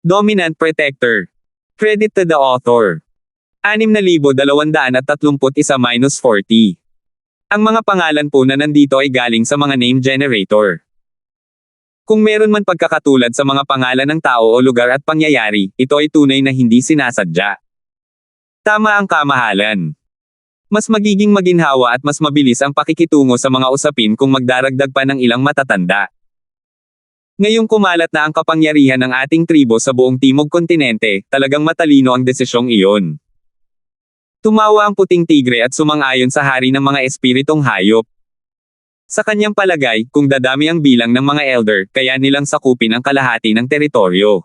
Dominant Protector. Credit to the author. 6,231-40. Ang mga pangalan po na nandito ay galing sa mga name generator. Kung meron man pagkakatulad sa mga pangalan ng tao o lugar at pangyayari, ito ay tunay na hindi sinasadya. Tama ang kamahalan. Mas magiging maginhawa at mas mabilis ang pakikitungo sa mga usapin kung magdaragdag pa ng ilang matatanda. Ngayong kumalat na ang kapangyarihan ng ating tribo sa buong Timog Kontinente, talagang matalino ang desisyong iyon. Tumawa ang puting tigre at sumang-ayon sa hari ng mga espiritong hayop. Sa kanyang palagay, kung dadami ang bilang ng mga elder, kaya nilang sakupin ang kalahati ng teritoryo.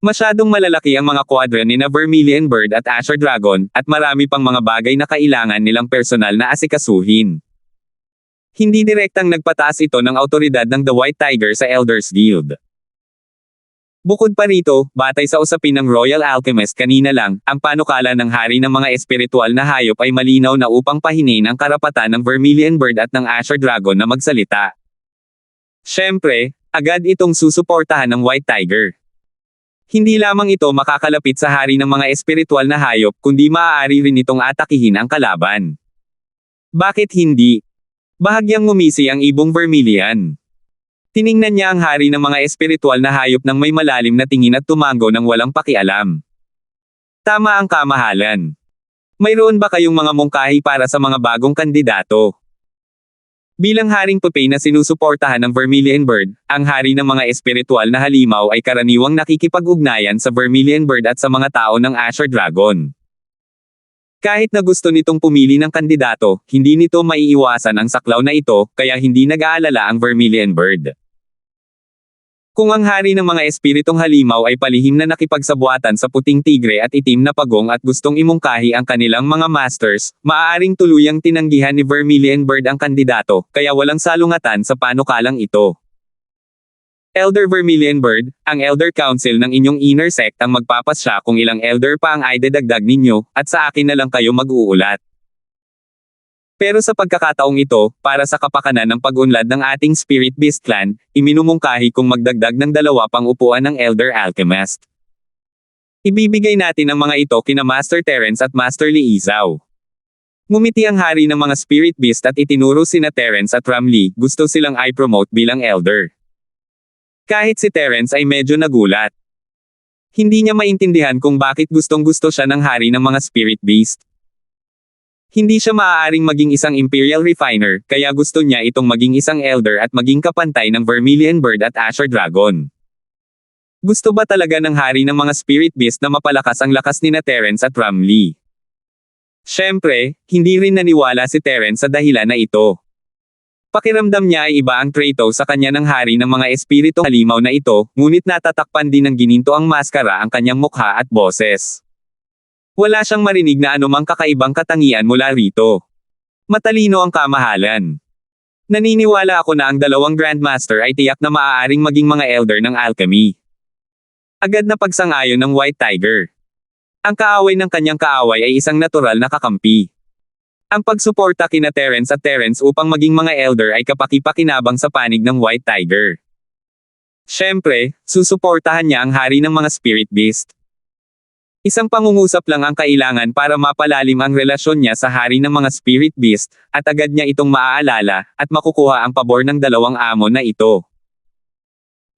Masyadong malalaki ang mga quadrant ni na Vermilion Bird at Azure Dragon, at marami pang mga bagay na kailangan nilang personal na asikasuhin. Hindi direktang nagpataas ito ng autoridad ng The White Tiger sa Elders Guild. Bukod pa rito, batay sa usapin ng Royal Alchemist kanina lang, ang panukala ng hari ng mga espiritual na hayop ay malinaw na upang pahinin ang karapatan ng Vermilion Bird at ng Azure Dragon na magsalita. Siyempre, agad itong susuportahan ng White Tiger. Hindi lamang ito makakalapit sa hari ng mga espiritual na hayop, kundi maaari rin itong atakihin ang kalaban. Bakit hindi? Bahagyang ngumisi ang ibong Vermilion. Tiningnan niya ang hari ng mga espiritual na hayop ng may malalim na tingin at tumango ng walang pakialam. Tama ang kamahalan. Mayroon ba kayong mga mungkahi para sa mga bagong kandidato? Bilang haring pupay na sinusuportahan ng Vermilion Bird, ang hari ng mga espiritual na halimaw ay karaniwang nakikipag-ugnayan sa Vermilion Bird at sa mga tao ng Azure Dragon. Kahit na gusto nitong pumili ng kandidato, hindi nito maiiwasan ang saklaw na ito, kaya hindi nag-aalala ang Vermilion Bird. Kung ang hari ng mga espiritong halimaw ay palihim na nakipagsabuatan sa puting tigre at itim na pagong at gustong imungkahi ang kanilang mga masters, maaaring tuluyang tinanggihan ni Vermilion Bird ang kandidato, kaya walang salungatan sa panukalang ito. Elder Vermilion Bird, ang Elder Council ng inyong inner sect ang magpapasya kung ilang elder pa ang idedagdag ninyo, at sa akin na lang kayo mag-uulat. Pero sa pagkakataong ito, para sa kapakanan ng pag-unlad ng ating Spirit Beast Clan, iminumungkahi kung magdagdag ng 2 pang upuan ng Elder Alchemist. Ibibigay natin ang mga ito kina Master Terence at Master Liizaw. Ngumiti ang hari ng mga Spirit Beast at itinuro sina Terence at Ramlee, gusto silang i-promote bilang Elder. Kahit si Terence ay medyo nagulat. Hindi niya maintindihan kung bakit gustong-gusto siya ng hari ng mga Spirit Beast. Hindi siya maaaring maging isang Imperial Refiner, kaya gusto niya itong maging isang Elder at maging kapantay ng Vermilion Bird at Azure Dragon. Gusto ba talaga ng hari ng mga Spirit Beast na mapalakas ang lakas ni na Terence at Ramlee? Siyempre, hindi rin naniwala si Terence sa dahilan na ito. Pakiramdam niya ay iba ang trato sa kanya ng hari ng mga espiritu halimaw na ito, ngunit natatakpan din ng gininto ang maskara ang kanyang mukha at boses. Wala siyang marinig na anumang kakaibang katangian mula rito. Matalino ang kamahalan. Naniniwala ako na ang 2 Grandmaster ay tiyak na maaaring maging mga elder ng alchemy. Agad na pagsang-ayon ng White Tiger. Ang kaaway ng kanyang kaaway ay isang natural na kakampi. Ang pagsuporta kina Terence at Terence upang maging mga elder ay kapaki-pakinabang sa panig ng White Tiger. Siyempre, susuportahan niya ang hari ng mga Spirit Beast. Isang pangungusap lang ang kailangan para mapalalim ang relasyon niya sa hari ng mga Spirit Beast, at agad niya itong maaalala, at makukuha ang pabor ng 2 amo na ito.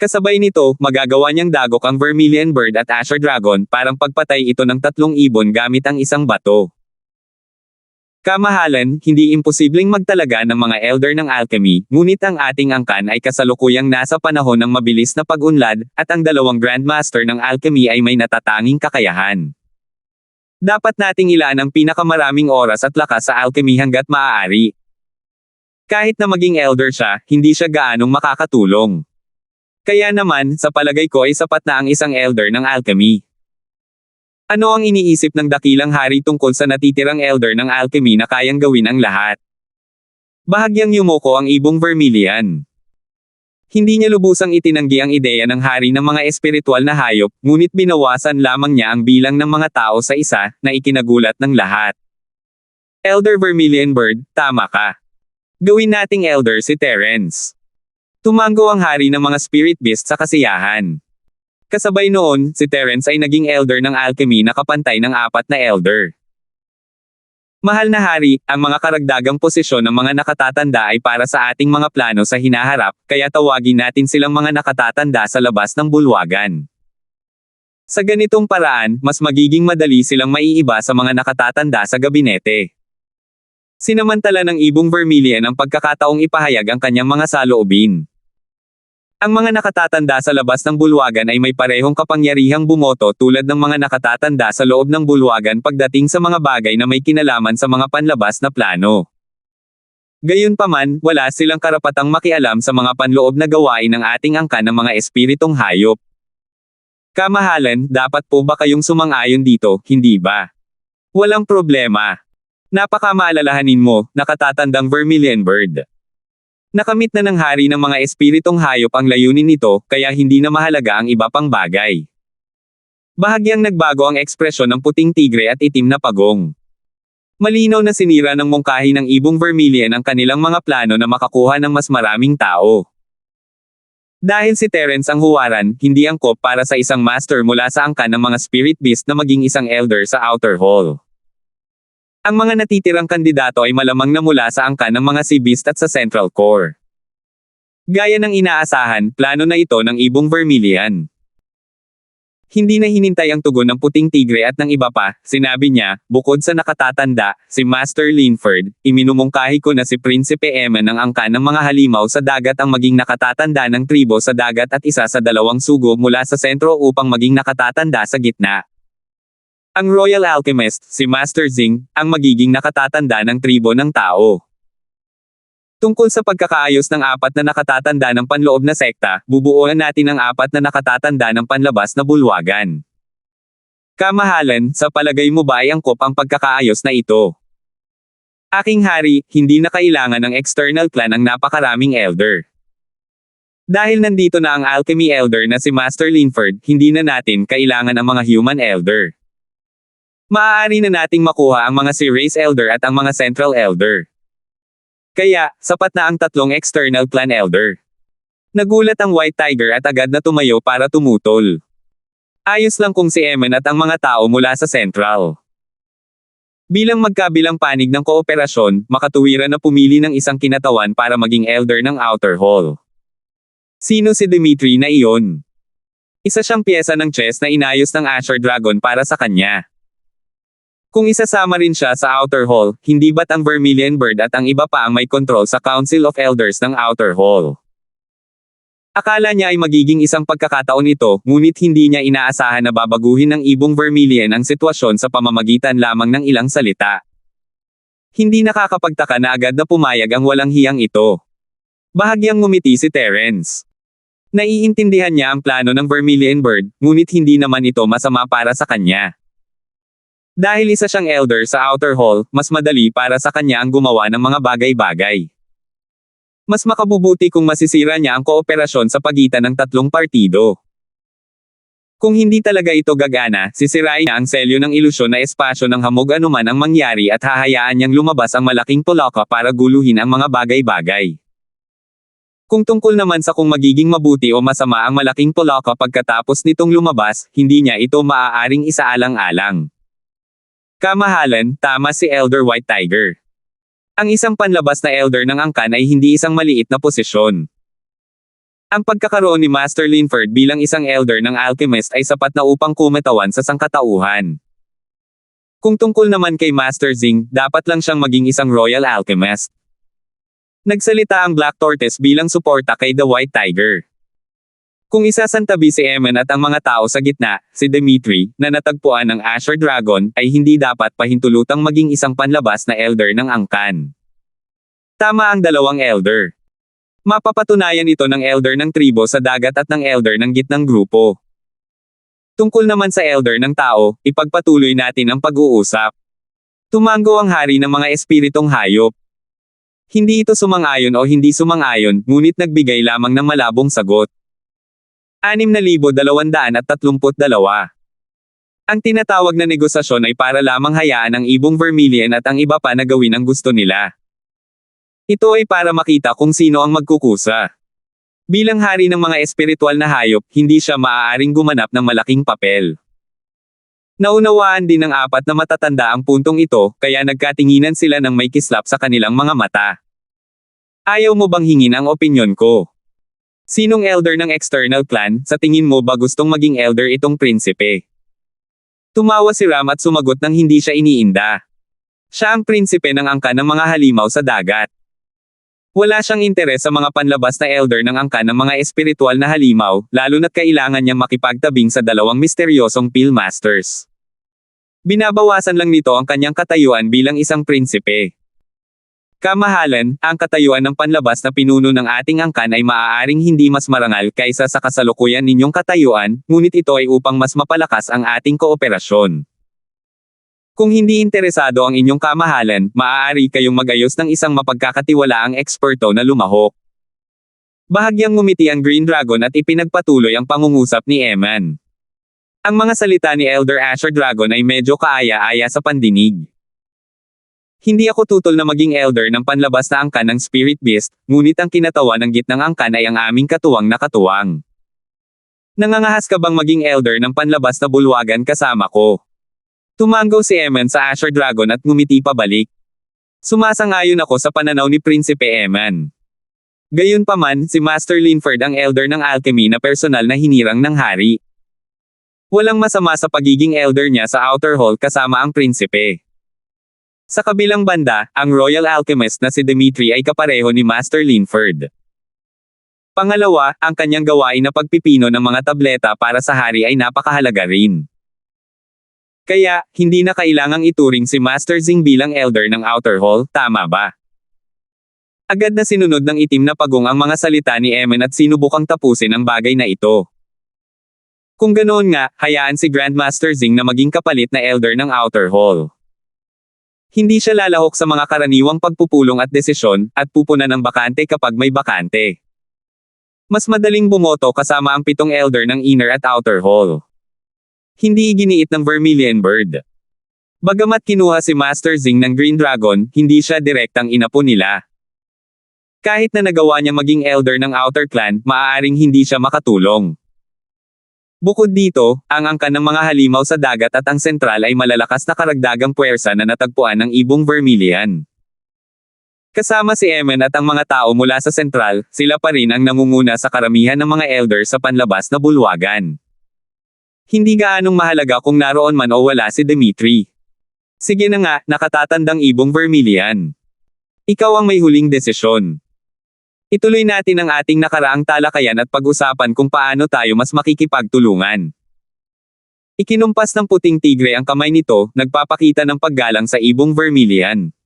Kasabay nito, magagawa niyang dagok ang Vermilion Bird at Azure Dragon parang pagpatay ito ng 3 ibon gamit ang isang bato. Kamahalan, hindi imposibleng magtalaga ng mga elder ng alchemy, ngunit ang ating angkan ay kasalukuyang nasa panahon ng mabilis na pag-unlad, at ang 2 Grandmaster ng alchemy ay may natatanging kakayahan. Dapat nating ilaan ang pinakamaraming oras at lakas sa alchemy hanggat maaari. Kahit na maging elder siya, hindi siya gaanong makakatulong. Kaya naman, sa palagay ko ay sapat na ang isang elder ng alchemy. Ano ang iniisip ng dakilang hari tungkol sa natitirang elder ng alchemy na kayang gawin ang lahat? Bahagyang yumoko ang ibong Vermilion. Hindi niya lubusang itinanggi ang ideya ng hari ng mga espiritual na hayop, ngunit binawasan lamang niya ang bilang ng mga tao sa isa, na ikinagulat ng lahat. Elder Vermilion Bird, tama ka. Gawin nating elder si Terence. Tumango ang hari ng mga Spirit Beast sa kasiyahan. Kasabay noon, si Terence ay naging elder ng alchemy na kapantay ng 4 na elder. Mahal na hari, ang mga karagdagang posisyon ng mga nakatatanda ay para sa ating mga plano sa hinaharap, kaya tawagin natin silang mga nakatatanda sa labas ng bulwagan. Sa ganitong paraan, mas magiging madali silang maiiba sa mga nakatatanda sa gabinete. Sinamantala ng Ibong Vermilion ang pagkakataong ipahayag ang kanyang mga saloobin. Ang mga nakatatanda sa labas ng bulwagan ay may parehong kapangyarihang bumoto tulad ng mga nakatatanda sa loob ng bulwagan pagdating sa mga bagay na may kinalaman sa mga panlabas na plano. Gayunpaman, wala silang karapatang makialam sa mga panloob na gawain ng ating angkan ng mga espiritong hayop. Kamahalan, dapat po ba kayong sumang-ayon dito, hindi ba? Walang problema. Napakamaalalahanin mo, nakatatandang Vermilion Bird. Nakamit na ng hari ng mga espiritong hayop ang layunin nito, kaya hindi na mahalaga ang iba pang bagay. Bahagyang nagbago ang ekspresyon ng puting tigre at itim na pagong. Malinaw na sinira ng mungkahi ng Ibong Vermilion ang kanilang mga plano na makakuha ng mas maraming tao. Dahil si Terence ang huwaran, hindi angkop para sa isang master mula sa angkan ng mga spirit beast na maging isang elder sa Outer Hall. Ang mga natitirang kandidato ay malamang na mula sa angkan ng mga Sea Beast at sa Central Core. Gaya ng inaasahan, plano na ito ng Ibong Vermilion. Hindi na hinintay ang tugon ng puting tigre at ng iba pa, sinabi niya, bukod sa nakatatanda, si Master Linford, iminumungkahi ko na si Prinsipe Emma ng angkan ng mga halimaw sa dagat ang maging nakatatanda ng tribo sa dagat at isa sa 2 sugo mula sa sentro upang maging nakatatanda sa gitna. Ang Royal Alchemist, si Master Zing, ang magiging nakatatanda ng tribo ng tao. Tungkol sa pagkakaayos ng 4 na nakatatanda ng panloob na sekta, bubuuan natin ang 4 na nakatatanda ng panlabas na bulwagan. Kamahalan, sa palagay mo ba ay angkop ang pagkakaayos na ito? Aking hari, hindi na kailangan ng external clan ang napakaraming elder. Dahil nandito na ang alchemy elder na si Master Linford, hindi na natin kailangan ang mga human elder. Maaari na nating makuha ang mga Sea Race Elder at ang mga Central Elder. Kaya, sapat na ang 3 external clan elder. Nagulat ang White Tiger at agad na tumayo para tumutol. Ayos lang kung si Eman at ang mga tao mula sa Central. Bilang magkabilang panig ng kooperasyon, makatuwiran na pumili ng isang kinatawan para maging elder ng Outer Hall. Sino si Dimitri na iyon? Isa siyang piyesa ng chess na inayos ng Asher Dragon para sa kanya. Kung isasama rin siya sa Outer Hall, hindi ba't ang Vermilion Bird at ang iba pa ang may control sa Council of Elders ng Outer Hall? Akala niya ay magiging isang pagkakataon ito, ngunit hindi niya inaasahan na babaguhin ng Ibong Vermilion ang sitwasyon sa pamamagitan lamang ng ilang salita. Hindi nakakapagtaka na agad na pumayag ang walang hiyang ito. Bahagyang ngumiti si Terence. Naiintindihan niya ang plano ng Vermilion Bird, ngunit hindi naman ito masama para sa kanya. Dahil isa siyang elder sa Outer Hall, mas madali para sa kanya ang gumawa ng mga bagay-bagay. Mas makabubuti kung masisira niya ang kooperasyon sa pagitan ng 3 partido. Kung hindi talaga ito gagana, sisirain niya ang selyo ng ilusyon na espasyo ng hamog anuman ang mangyari at hahayaan niyang lumabas ang malaking Polaka para guluhin ang mga bagay-bagay. Kung tungkol naman sa kung magiging mabuti o masama ang malaking Polaka pagkatapos nitong lumabas, hindi niya ito maaaring isaalang-alang. Kamahalan, tama si Elder White Tiger. Ang isang panlabas na elder ng angkan ay hindi isang maliit na posisyon. Ang pagkakaroon ni Master Linford bilang isang elder ng alchemist ay sapat na upang kumatawan sa sangkatauhan. Kung tungkol naman kay Master Zing, dapat lang siyang maging isang Royal Alchemist. Nagsalita ang Black Tortoise bilang suporta kay The White Tiger. Kung isasantabi si Eman at ang mga tao sa gitna, si Dimitri, na natagpuan ng Asher Dragon, ay hindi dapat pahintulutang maging isang panlabas na elder ng angkan. Tama ang 2 elder. Mapapatunayan ito ng elder ng tribo sa dagat at ng elder ng gitnang grupo. Tungkol naman sa elder ng tao, ipagpatuloy natin ang pag-uusap. Tumango ang hari ng mga espiritong hayop. Hindi ito sumang-ayon o hindi sumang-ayon, ngunit nagbigay lamang ng malabong sagot. 6,232. Ang tinatawag na negosasyon ay para lamang hayaan ang Ibong Vermilion at ang iba pa na gawin ang gusto nila. Ito ay para makita kung sino ang magkukusa. Bilang hari ng mga espiritual na hayop, hindi siya maaaring gumanap ng malaking papel. Naunawaan din ng apat na matatanda ang puntong ito, kaya nagkatinginan sila ng may kislap sa kanilang mga mata. Ayaw mo bang hingin ang opinyon ko? Sinong elder ng external clan, sa tingin mo ba gustong maging elder itong prinsipe? Tumawa si Ram at sumagot nang hindi siya iniinda. Siya ang prinsipe ng angkan ng mga halimaw sa dagat. Wala siyang interes sa mga panlabas na elder ng angkan ng mga espiritual na halimaw, lalo na't kailangan niyang makipagtabing sa dalawang misteryosong Peel Masters. Binabawasan lang nito ang kanyang katayuan bilang isang prinsipe. Kamahalan, ang katayuan ng panlabas na pinuno ng ating angkan ay maaaring hindi mas marangal kaysa sa kasalukuyan ninyong katayuan, ngunit ito ay upang mas mapalakas ang ating kooperasyon. Kung hindi interesado ang inyong kamahalan, maaari kayong magayos ng isang mapagkakatiwalaang eksperto na lumahok. Bahagyang ngumiti ang Green Dragon at ipinagpatuloy ang pangungusap ni Eman. Ang mga salita ni Elder Asher Dragon ay medyo kaaya-aya sa pandinig. Hindi ako tutol na maging elder ng panlabas na angkan ng Spirit Beast, ngunit ang kinatawa ng gitnang angkan ay ang aming katuwang na katuwang. Nangangahas ka bang maging elder ng panlabas na bulwagan kasama ko? Tumango si Eman sa Asher Dragon at ngumiti pabalik. Sumasang-ayon ako sa pananaw ni Prinsipe Eman. Gayunpaman, si Master Linford ang elder ng alchemy na personal na hinirang ng hari. Walang masama sa pagiging elder niya sa Outer Hall kasama ang prinsipe. Sa kabilang banda, ang Royal Alchemist na si Dimitri ay kapareho ni Master Linford. Pangalawa, ang kanyang gawain na pagpipino ng mga tableta para sa hari ay napakahalaga rin. Kaya, hindi na kailangang ituring si Master Zing bilang elder ng Outer Hall, tama ba? Agad na sinunod ng itim na pagong ang mga salita ni Eman at sinubukang tapusin ang bagay na ito. Kung ganoon nga, hayaan si Grandmaster Zing na maging kapalit na elder ng Outer Hall. Hindi siya lalahok sa mga karaniwang pagpupulong at desisyon, at pupunan ng bakante kapag may bakante. Mas madaling bumoto kasama ang 7 elder ng Inner at Outer Hall. Hindi iginiit ng Vermilion Bird. Bagamat kinuha si Master Zing ng Green Dragon, hindi siya direktang inapo nila. Kahit na nagawa niya maging elder ng Outer Clan, maaaring hindi siya makatulong. Bukod dito, ang angkan ng mga halimaw sa dagat at ang sentral ay malalakas na karagdagang puwersa na natagpuan ng ibong Vermilion. Kasama si Eman at ang mga tao mula sa sentral, sila pa rin ang nangunguna sa karamihan ng mga elder sa panlabas na bulwagan. Hindi gaanong mahalaga kung naroon man o wala si Dimitri. Sige na nga, nakatatandang ibong Vermilion. Ikaw ang may huling desisyon. Ituloy natin ang ating nakaraang talakayan at pag-usapan kung paano tayo mas makikipagtulungan. Ikinumpas ng puting tigre ang kamay nito, nagpapakita ng paggalang sa ibong Vermilion.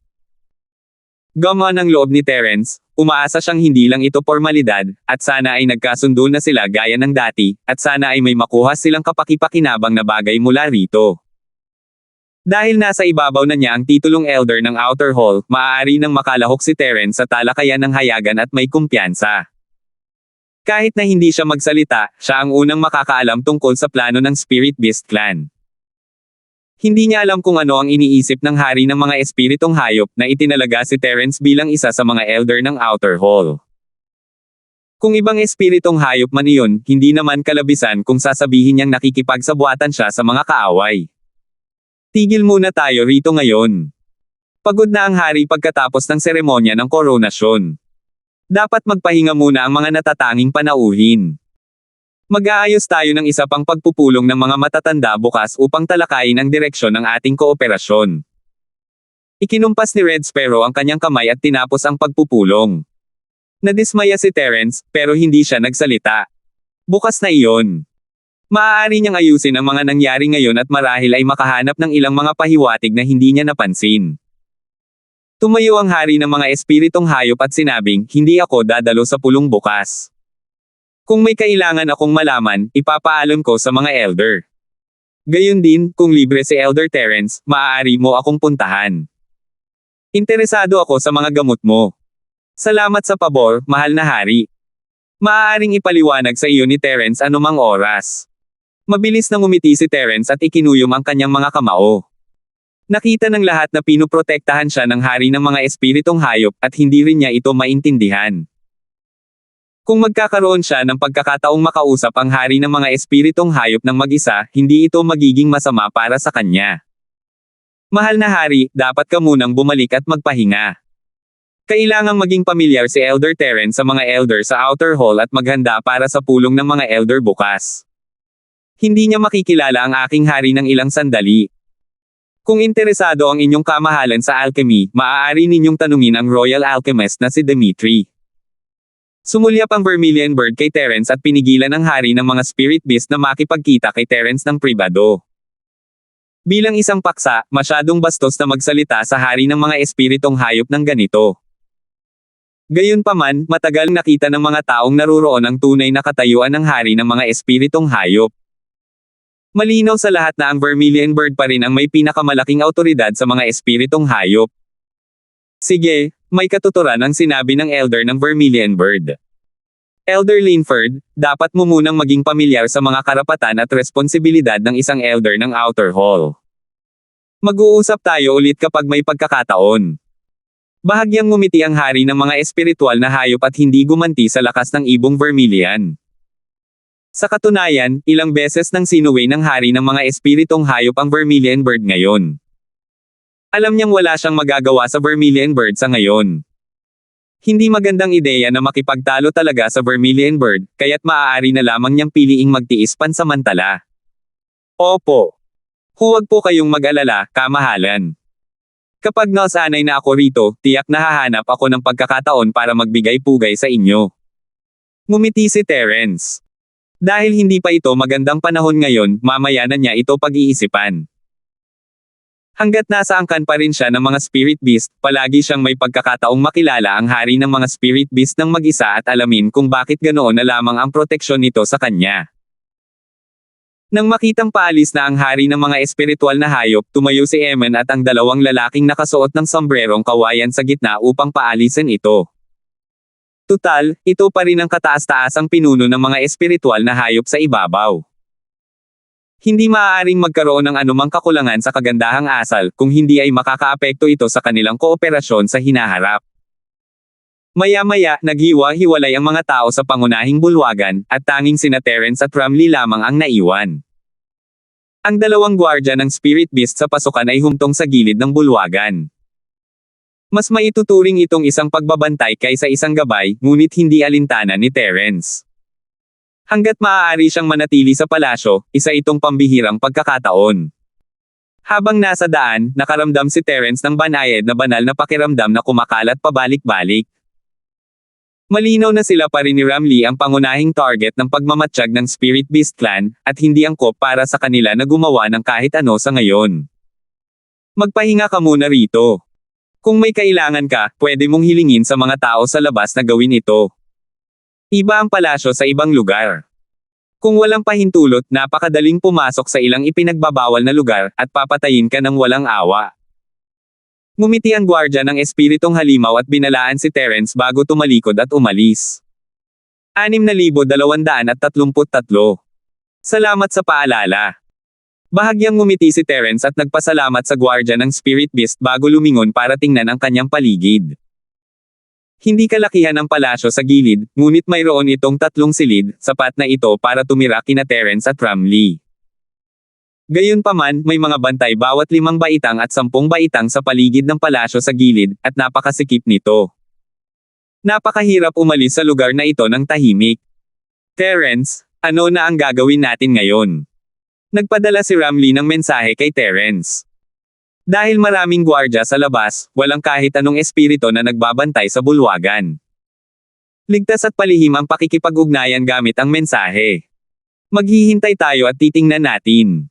Gumaan ang loob ni Terence, umaasa siyang hindi lang ito formalidad, at sana ay nagkasundo na sila gaya ng dati, at sana ay may makuha silang kapakipakinabang na bagay mula rito. Dahil nasa ibabaw na niya ang titulong elder ng Outer Hall, maaari nang makalahok si Terence sa talakayan ng hayagan at may kumpiyansa. Kahit na hindi siya magsalita, siya ang unang makakaalam tungkol sa plano ng Spirit Beast Clan. Hindi niya alam kung ano ang iniisip ng hari ng mga espiritong hayop na itinalaga si Terence bilang isa sa mga elder ng Outer Hall. Kung ibang espiritong hayop man iyon, hindi naman kalabisan kung sasabihin niyang nakikipagsabuatan siya sa mga kaaway. Tigil muna tayo rito ngayon. Pagod na ang hari pagkatapos ng seremonya ng koronasyon. Dapat magpahinga muna ang mga natatanging panauhin. Mag-aayos tayo ng isa pang pagpupulong ng mga matatanda bukas upang talakayin ang direksyon ng ating kooperasyon. Ikinumpas ni Red Sparrow ang kanyang kamay at tinapos ang pagpupulong. Nadismaya si Terence, pero hindi siya nagsalita. Bukas na iyon. Maaari niyang ayusin ang mga nangyari ngayon at marahil ay makahanap ng ilang mga pahiwatig na hindi niya napansin. Tumayo ang hari ng mga espiritong hayop at sinabing, hindi ako dadalo sa pulong bukas. Kung may kailangan akong malaman, ipapaalam ko sa mga elder. Gayun din, kung libre si Elder Terence, maaari mo akong puntahan. Interesado ako sa mga gamot mo. Salamat sa pabor, mahal na hari. Maaaring ipaliwanag sa iyo ni Terence anumang oras. Mabilis na ngumiti si Terence at ikinuyom ang kanyang mga kamao. Nakita ng lahat na pinuprotektahan siya ng hari ng mga espiritong hayop at hindi rin niya ito maintindihan. Kung magkakaroon siya ng pagkakataong makausap ang hari ng mga espiritong hayop ng mag-isa, hindi ito magiging masama para sa kanya. Mahal na hari, dapat ka munang bumalik at magpahinga. Kailangang maging pamilyar si Elder Terence sa mga elder sa Outer Hall at maghanda para sa pulong ng mga elder bukas. Hindi niya makikilala ang aking hari ng ilang sandali. Kung interesado ang inyong kamahalan sa alchemy, maaari ninyong tanungin ang Royal Alchemist na si Dimitri. Sumulyap ang Vermilion Bird kay Terence at pinigilan ang hari ng mga spirit beast na makipagkita kay Terence ng pribado. Bilang isang paksa, masyadong bastos na magsalita sa hari ng mga espiritong hayop ng ganito. Gayunpaman, matagal nakita ng mga taong naruroon ang tunay na katayuan ng hari ng mga espiritong hayop. Malinaw sa lahat na ang Vermilion Bird pa rin ang may pinakamalaking autoridad sa mga espiritong hayop. Sige, may katuturan ang sinabi ng elder ng Vermilion Bird. Elder Linford, dapat mo munang maging pamilyar sa mga karapatan at responsibilidad ng isang elder ng Outer Hall. Mag-uusap tayo ulit kapag may pagkakataon. Bahagyang ngumiti ang hari ng mga espiritual na hayop at hindi gumanti sa lakas ng ibong Vermilion. Sa katunayan, ilang beses nang sinuway ng hari ng mga espiritong hayop ang Vermilion Bird ngayon. Alam niyang wala siyang magagawa sa Vermilion Bird sa ngayon. Hindi magandang ideya na makipagtalo talaga sa Vermilion Bird, kaya't maaari na lamang niyang piliing magtiis pansamantala. Opo. Huwag po kayong mag-alala, kamahalan. Kapag nasanay na ako rito, tiyak na hahanap ako ng pagkakataon para magbigay pugay sa inyo. Ngumiti si Terence. Dahil hindi pa ito magandang panahon ngayon, mamaya na niya ito pag-iisipan. Hanggat nasa angkan pa rin siya ng mga spirit beast, palagi siyang may pagkakataong makilala ang hari ng mga spirit beast ng mag-isa at alamin kung bakit ganoon na lamang ang proteksyon nito sa kanya. Nang makitang paalis na ang hari ng mga espiritual na hayop, tumayo si Eman at ang dalawang lalaking nakasuot ng sombrerong kawayan sa gitna upang paalisin ito. Tutal, ito pa rin ang kataas-taasang pinuno ng mga espiritual na hayop sa ibabaw. Hindi maaaring magkaroon ng anumang kakulangan sa kagandahang asal kung hindi ay makakaapekto ito sa kanilang kooperasyon sa hinaharap. Maya-maya, naghiwa-hiwalay ang mga tao sa pangunahing bulwagan, at tanging sina Terence at Ramley lamang ang naiwan. Ang dalawang gwardya ng spirit beast sa pasukan ay humtong sa gilid ng bulwagan. Mas maituturing itong isang pagbabantay kaysa isang gabay, ngunit hindi alintana ni Terence. Hanggat maaari siyang manatili sa palasyo, isa itong pambihirang pagkakataon. Habang nasa daan, nakaramdam si Terence ng banayad na banal na pakiramdam na kumakalat pabalik-balik. Malinaw na sila pa rin ni Ramley ang pangunahing target ng pagmamatsyag ng Spirit Beast Clan, at hindi angkop para sa kanila na gumawa ng kahit ano sa ngayon. Magpahinga ka muna rito. Kung may kailangan ka, pwede mong hilingin sa mga tao sa labas na gawin ito. Iba ang palasyo sa ibang lugar. Kung walang pahintulot, napakadaling pumasok sa ilang ipinagbabawal na lugar, at papatayin ka ng walang awa. Ngumiti ang gwardya ng espiritong halimaw at binalaan si Terence bago tumalikod at umalis. 6,233. Salamat sa paalala. Bahagyang ngumiti si Terence at nagpasalamat sa gwardya ng Spirit Beast bago lumingon para tingnan ang kanyang paligid. Hindi kalakihan ang palasyo sa gilid, ngunit mayroon itong 3 silid, sapat na ito para tumira kina Terence at Ramley. Gayunpaman, may mga bantay bawat 5 baitang at 10 baitang sa paligid ng palasyo sa gilid, at napakasikip nito. Napakahirap umalis sa lugar na ito ng tahimik. Terence, ano na ang gagawin natin ngayon? Nagpadala si Ramley ng mensahe kay Terence. Dahil maraming gwardya sa labas, walang kahit anong espirito na nagbabantay sa bulwagan. Ligtas at palihim ang pakikipag-ugnayan gamit ang mensahe. Maghihintay tayo at titingnan natin.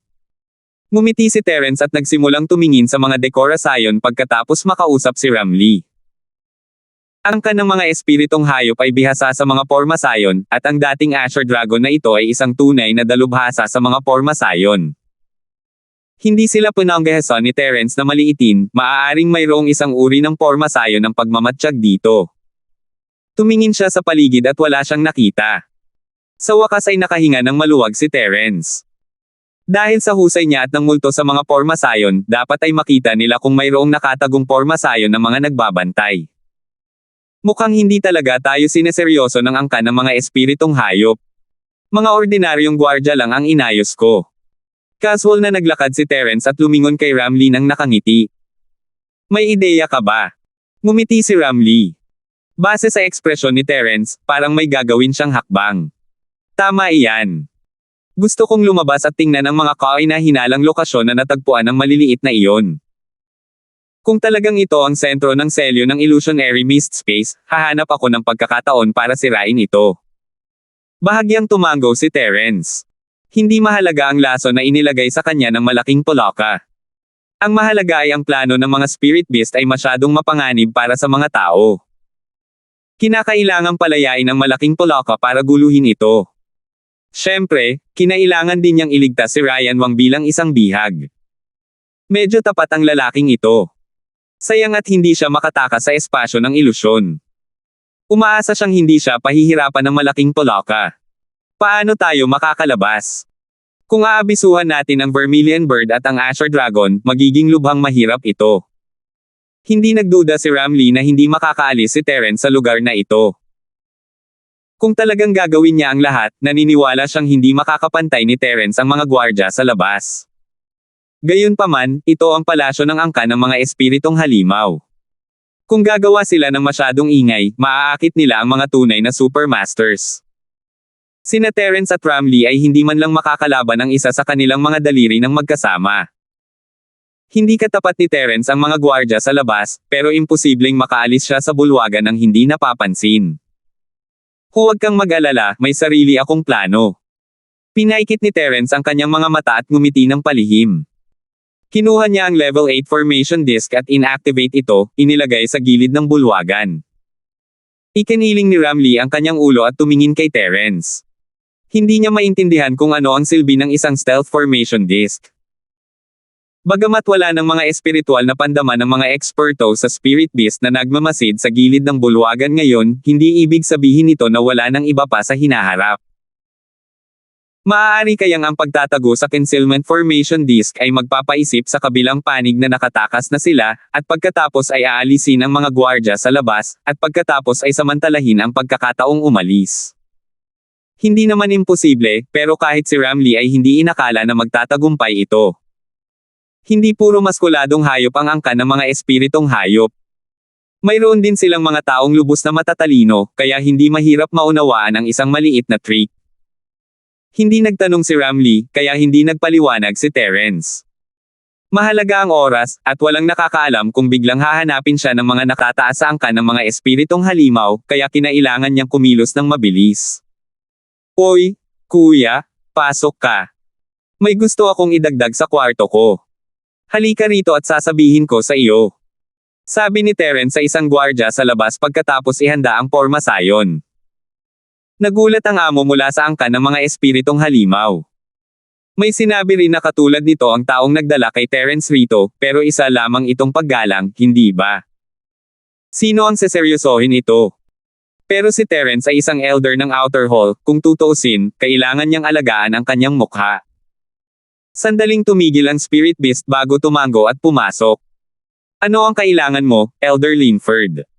Ngumiti si Terence at nagsimulang tumingin sa mga dekora sayon pagkatapos makausap si Ramley. Ang kanang mga espiritong hayop ay bihasa sa mga porma sayon, at ang dating Asher Dragon na ito ay isang tunay na dalubhasa sa mga porma sayon. Hindi sila pinanggahasan ni Terence na maliitin, maaaring mayroong isang uri ng porma sayon ng pagmamatsyag dito. Tumingin siya sa paligid at wala siyang nakita. Sa wakas ay nakahinga ng maluwag si Terence. Dahil sa husay niya at ng multo sa mga porma sayon, dapat ay makita nila kung mayroong nakatagong porma sayon ng mga nagbabantay. Mukhang hindi talaga tayo sineseryoso ng angkan ng mga espiritong hayop. Mga ordinaryong gwardya lang ang inayos ko. Casual na naglakad si Terence at lumingon kay Ramlee nang nakangiti. May ideya ka ba? Ngumiti si Ramlee. Base sa ekspresyon ni Terence, parang may gagawin siyang hakbang. Tama iyan. Gusto kong lumabas at tingnan ang mga kaina-hinalang lokasyon na natagpuan ng maliliit na iyon. Kung talagang ito ang sentro ng selyo ng illusionary mist space, hahanap ako ng pagkakataon para sirain ito. Bahagyang tumango si Terence. Hindi mahalaga ang laso na inilagay sa kanya ng malaking pulaka. Ang mahalaga ay ang plano ng mga spirit beast ay masyadong mapanganib para sa mga tao. Kinakailangang palayain ang malaking pulaka para guluhin ito. Siyempre, kinailangan din niyang iligtas si Ryan Wang bilang isang bihag. Medyo tapat ang lalaking ito. Sayang at hindi siya makatakas sa espasyo ng ilusyon. Umaasa siyang hindi siya pahihirapan ng malaking pulaka. Paano tayo makakalabas? Kung aabisuhan natin ang Vermilion Bird at ang Azure Dragon, magiging lubhang mahirap ito. Hindi nagduda si Ramlee na hindi makakaalis si Terence sa lugar na ito. Kung talagang gagawin niya ang lahat, naniniwala siyang hindi makakapantay ni Terence ang mga gwardya sa labas. Gayunpaman, ito ang palasyo ng angkan ng mga espiritong halimaw. Kung gagawa sila ng masyadong ingay, maaakit nila ang mga tunay na supermasters. Sina Terence at Ramlee ay hindi man lang makakalaban ng isa sa kanilang mga daliri ng magkasama. Hindi katapat ni Terence ang mga gwardya sa labas, pero imposibleng makaalis siya sa bulwagan ng hindi napapansin. Huwag kang mag-alala, may sarili akong plano. Pinaikit ni Terence ang kanyang mga mata at ngumiti ng palihim. Kinuha niya ang level 8 formation disk at inactivate ito, inilagay sa gilid ng bulwagan. Ikiniling ni Ramlee ang kanyang ulo at tumingin kay Terence. Hindi niya maintindihan kung ano ang silbi ng isang stealth formation disk. Bagamat wala ng mga espiritual na pandaman ng mga eksperto sa spirit beast na nagmamasid sa gilid ng bulwagan ngayon, hindi ibig sabihin nito na wala ng iba pa sa hinaharap. Maaari kayang ang pagtatago sa concealment formation disk ay magpapaisip sa kabilang panig na nakatakas na sila, at pagkatapos ay aalisin ang mga gwardya sa labas, at pagkatapos ay samantalahin ang pagkakataong umalis. Hindi naman imposible, pero kahit si Ramlee ay hindi inakala na magtatagumpay ito. Hindi puro maskuladong hayop ang angkan ng mga espiritong hayop. Mayroon din silang mga taong lubos na matatalino, kaya hindi mahirap maunawaan ang isang maliit na trick. Hindi nagtanong si Ramlee, kaya hindi nagpaliwanag si Terence. Mahalaga ang oras, at walang nakakaalam kung biglang hahanapin siya ng mga nakataas sa angkan ng mga espiritong halimaw, kaya kinailangan niyang kumilos ng mabilis. Oy, kuya, pasok ka. May gusto akong idagdag sa kwarto ko. Halika rito at sasabihin ko sa iyo. Sabi ni Terence sa isang gwardya sa labas pagkatapos ihanda ang pormasayon. Nagulat ang amo mula sa angkan ng mga espiritong halimaw. May sinabi rin na katulad nito ang taong nagdala kay Terence rito, pero isa lamang itong paggalang, hindi ba? Sino ang seseryosohin ito? Pero si Terence ay isang elder ng Outer Hall, kung tutuusin, kailangan niyang alagaan ang kanyang mukha. Sandaling tumigil ang spirit beast bago tumango at pumasok. Ano ang kailangan mo, Elder Linford?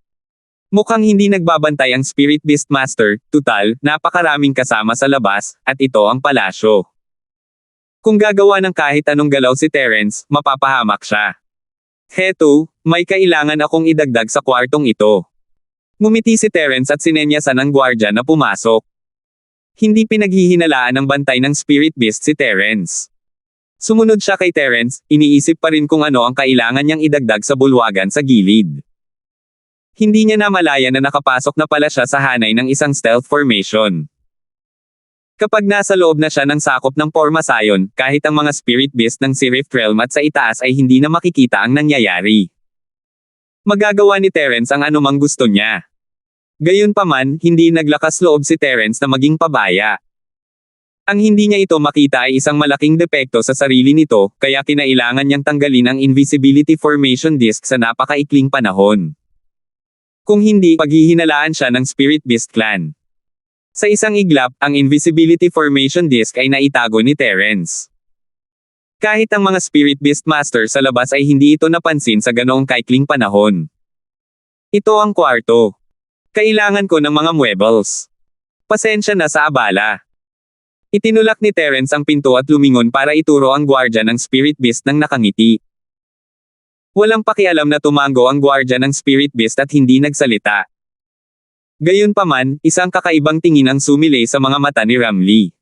Mukhang hindi nagbabantay ang Spirit Beast Master, tutal, napakaraming kasama sa labas, at ito ang palasyo. Kung gagawa ng kahit anong galaw si Terence, mapapahamak siya. Heto, may kailangan akong idagdag sa kwartong ito. Ngumiti si Terence at sinenyasan ang gwardya na pumasok. Hindi pinaghihinalaan ng bantay ng Spirit Beast si Terence. Sumunod siya kay Terence, iniisip pa rin kung ano ang kailangan niyang idagdag sa bulwagan sa gilid. Hindi niya namalaya na nakapasok na pala siya sa hanay ng isang stealth formation. Kapag nasa loob na siya ng sakop ng pormasayon, kahit ang mga spirit beast ng si Rift Realm at sa itaas ay hindi na makikita ang nangyayari. Magagawa ni Terence ang anumang gusto niya. Gayunpaman, hindi naglakas loob si Terence na maging pabaya. Ang hindi niya ito makita ay isang malaking depekto sa sarili nito, kaya kinailangan niyang tanggalin ang invisibility formation disk sa napakaikling panahon. Kung hindi, paghihinalaan siya ng Spirit Beast Clan. Sa isang iglap, ang Invisibility Formation Disk ay naitago ni Terence. Kahit ang mga Spirit Beast Master sa labas ay hindi ito napansin sa ganoong kaikling panahon. Ito ang kwarto. Kailangan ko ng mga muebles. Pasensya na sa abala. Itinulak ni Terence ang pinto at lumingon para ituro ang gwardya ng Spirit Beast ng nakangiti. Walang pakialam na tumango ang gwardya ng Spirit Beast at hindi nagsalita. Gayunpaman, isang kakaibang tingin ang sumilay sa mga mata ni Ramlee.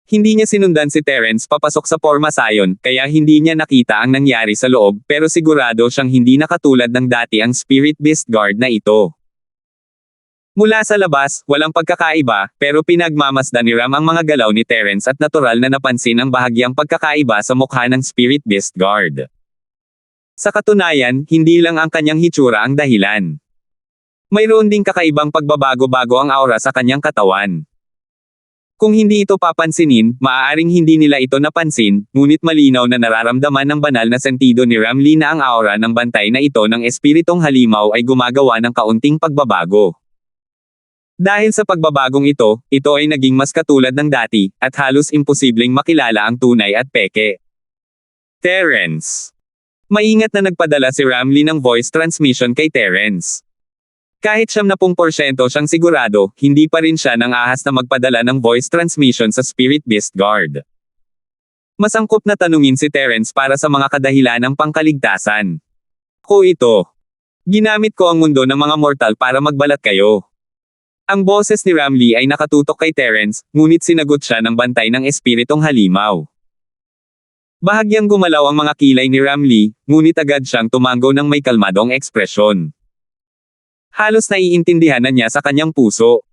Hindi niya sinundan si Terence papasok sa Pormasayon, kaya hindi niya nakita ang nangyari sa loob, pero sigurado siyang hindi na katulad ng dati ang Spirit Beast Guard na ito. Mula sa labas, walang pagkakaiba, pero pinagmamasdan ni Ram ang mga galaw ni Terence at natural na napansin ang bahagyang pagkakaiba sa mukha ng Spirit Beast Guard. Sa katunayan, hindi lang ang kanyang hitsura ang dahilan. Mayroon ding kakaibang pagbabago-bago ang aura sa kanyang katawan. Kung hindi ito papansinin, maaaring hindi nila ito napansin, ngunit malinaw na nararamdaman ng banal na sentido ni Ramlee na ang aura ng bantay na ito ng espiritong halimaw ay gumagawa ng kaunting pagbabago. Dahil sa pagbabagong ito ay naging mas katulad ng dati, at halos imposibleng makilala ang tunay at peke. Terence. Maingat na nagpadala si Ramlee ng voice transmission kay Terence. Kahit 70% siyang sigurado, hindi pa rin siya nang ahas na magpadala ng voice transmission sa Spirit Beast Guard. Masangkop na tanungin si Terence para sa mga kadahilan ng pangkaligtasan. Ko ito. Ginamit ko ang mundo ng mga mortal para magbalat kayo. Ang boses ni Ramlee ay nakatutok kay Terence, ngunit sinagot siya ng bantay ng espiritong halimaw. Bahagyang gumalaw ang mga kilay ni Ramlee, ngunit agad siyang tumango ng may kalmadong ekspresyon. Halos naiintindihan na niya sa kanyang puso.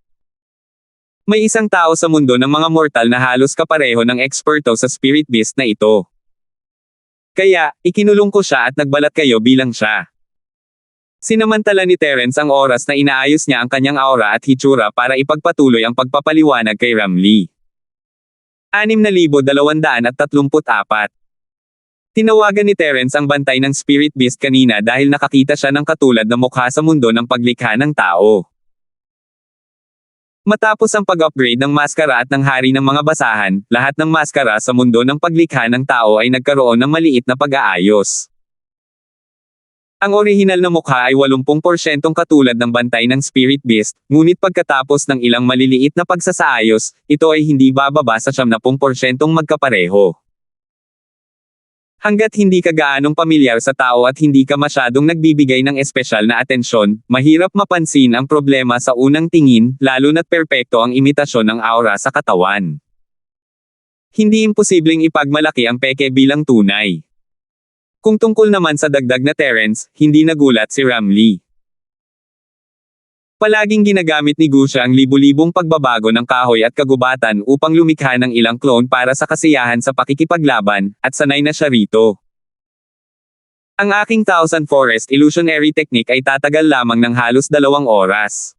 May isang tao sa mundo ng mga mortal na halos kapareho ng eksperto sa Spirit Beast na ito. Kaya, ikinulong ko siya at nagbalat kayo bilang siya. Sinamantala ni Terence ang oras na inaayos niya ang kanyang aura at hitsura para ipagpatuloy ang pagpapaliwanag kay Ramlee. 6,234. Tinawagan ni Terence ang bantay ng Spirit Beast kanina dahil nakakita siya ng katulad na mukha sa mundo ng paglikha ng tao. Matapos ang pag-upgrade ng maskara at ng hari ng mga basahan, lahat ng maskara sa mundo ng paglikha ng tao ay nagkaroon ng maliit na pag-aayos. Ang orihinal na mukha ay 80% katulad ng bantay ng Spirit Beast, ngunit pagkatapos ng ilang maliliit na pagsasaayos, ito ay hindi bababa sa 70% magkapareho. Hanggat hindi ka gaanong pamilyar sa tao at hindi ka masyadong nagbibigay ng espesyal na atensyon, mahirap mapansin ang problema sa unang tingin, lalo na't perpekto ang imitasyon ng aura sa katawan. Hindi imposibleng ipagmalaki ang peke bilang tunay. Kung tungkol naman sa dagdag na Terence, hindi nagulat si Ramlee. Palaging ginagamit ni Gusha ang libu-libong pagbabago ng kahoy at kagubatan upang lumikha ng ilang clone para sa kasiyahan sa pakikipaglaban, at sanay na siya rito. Ang aking Thousand Forest Illusionary Technique ay tatagal lamang ng halos 2 oras.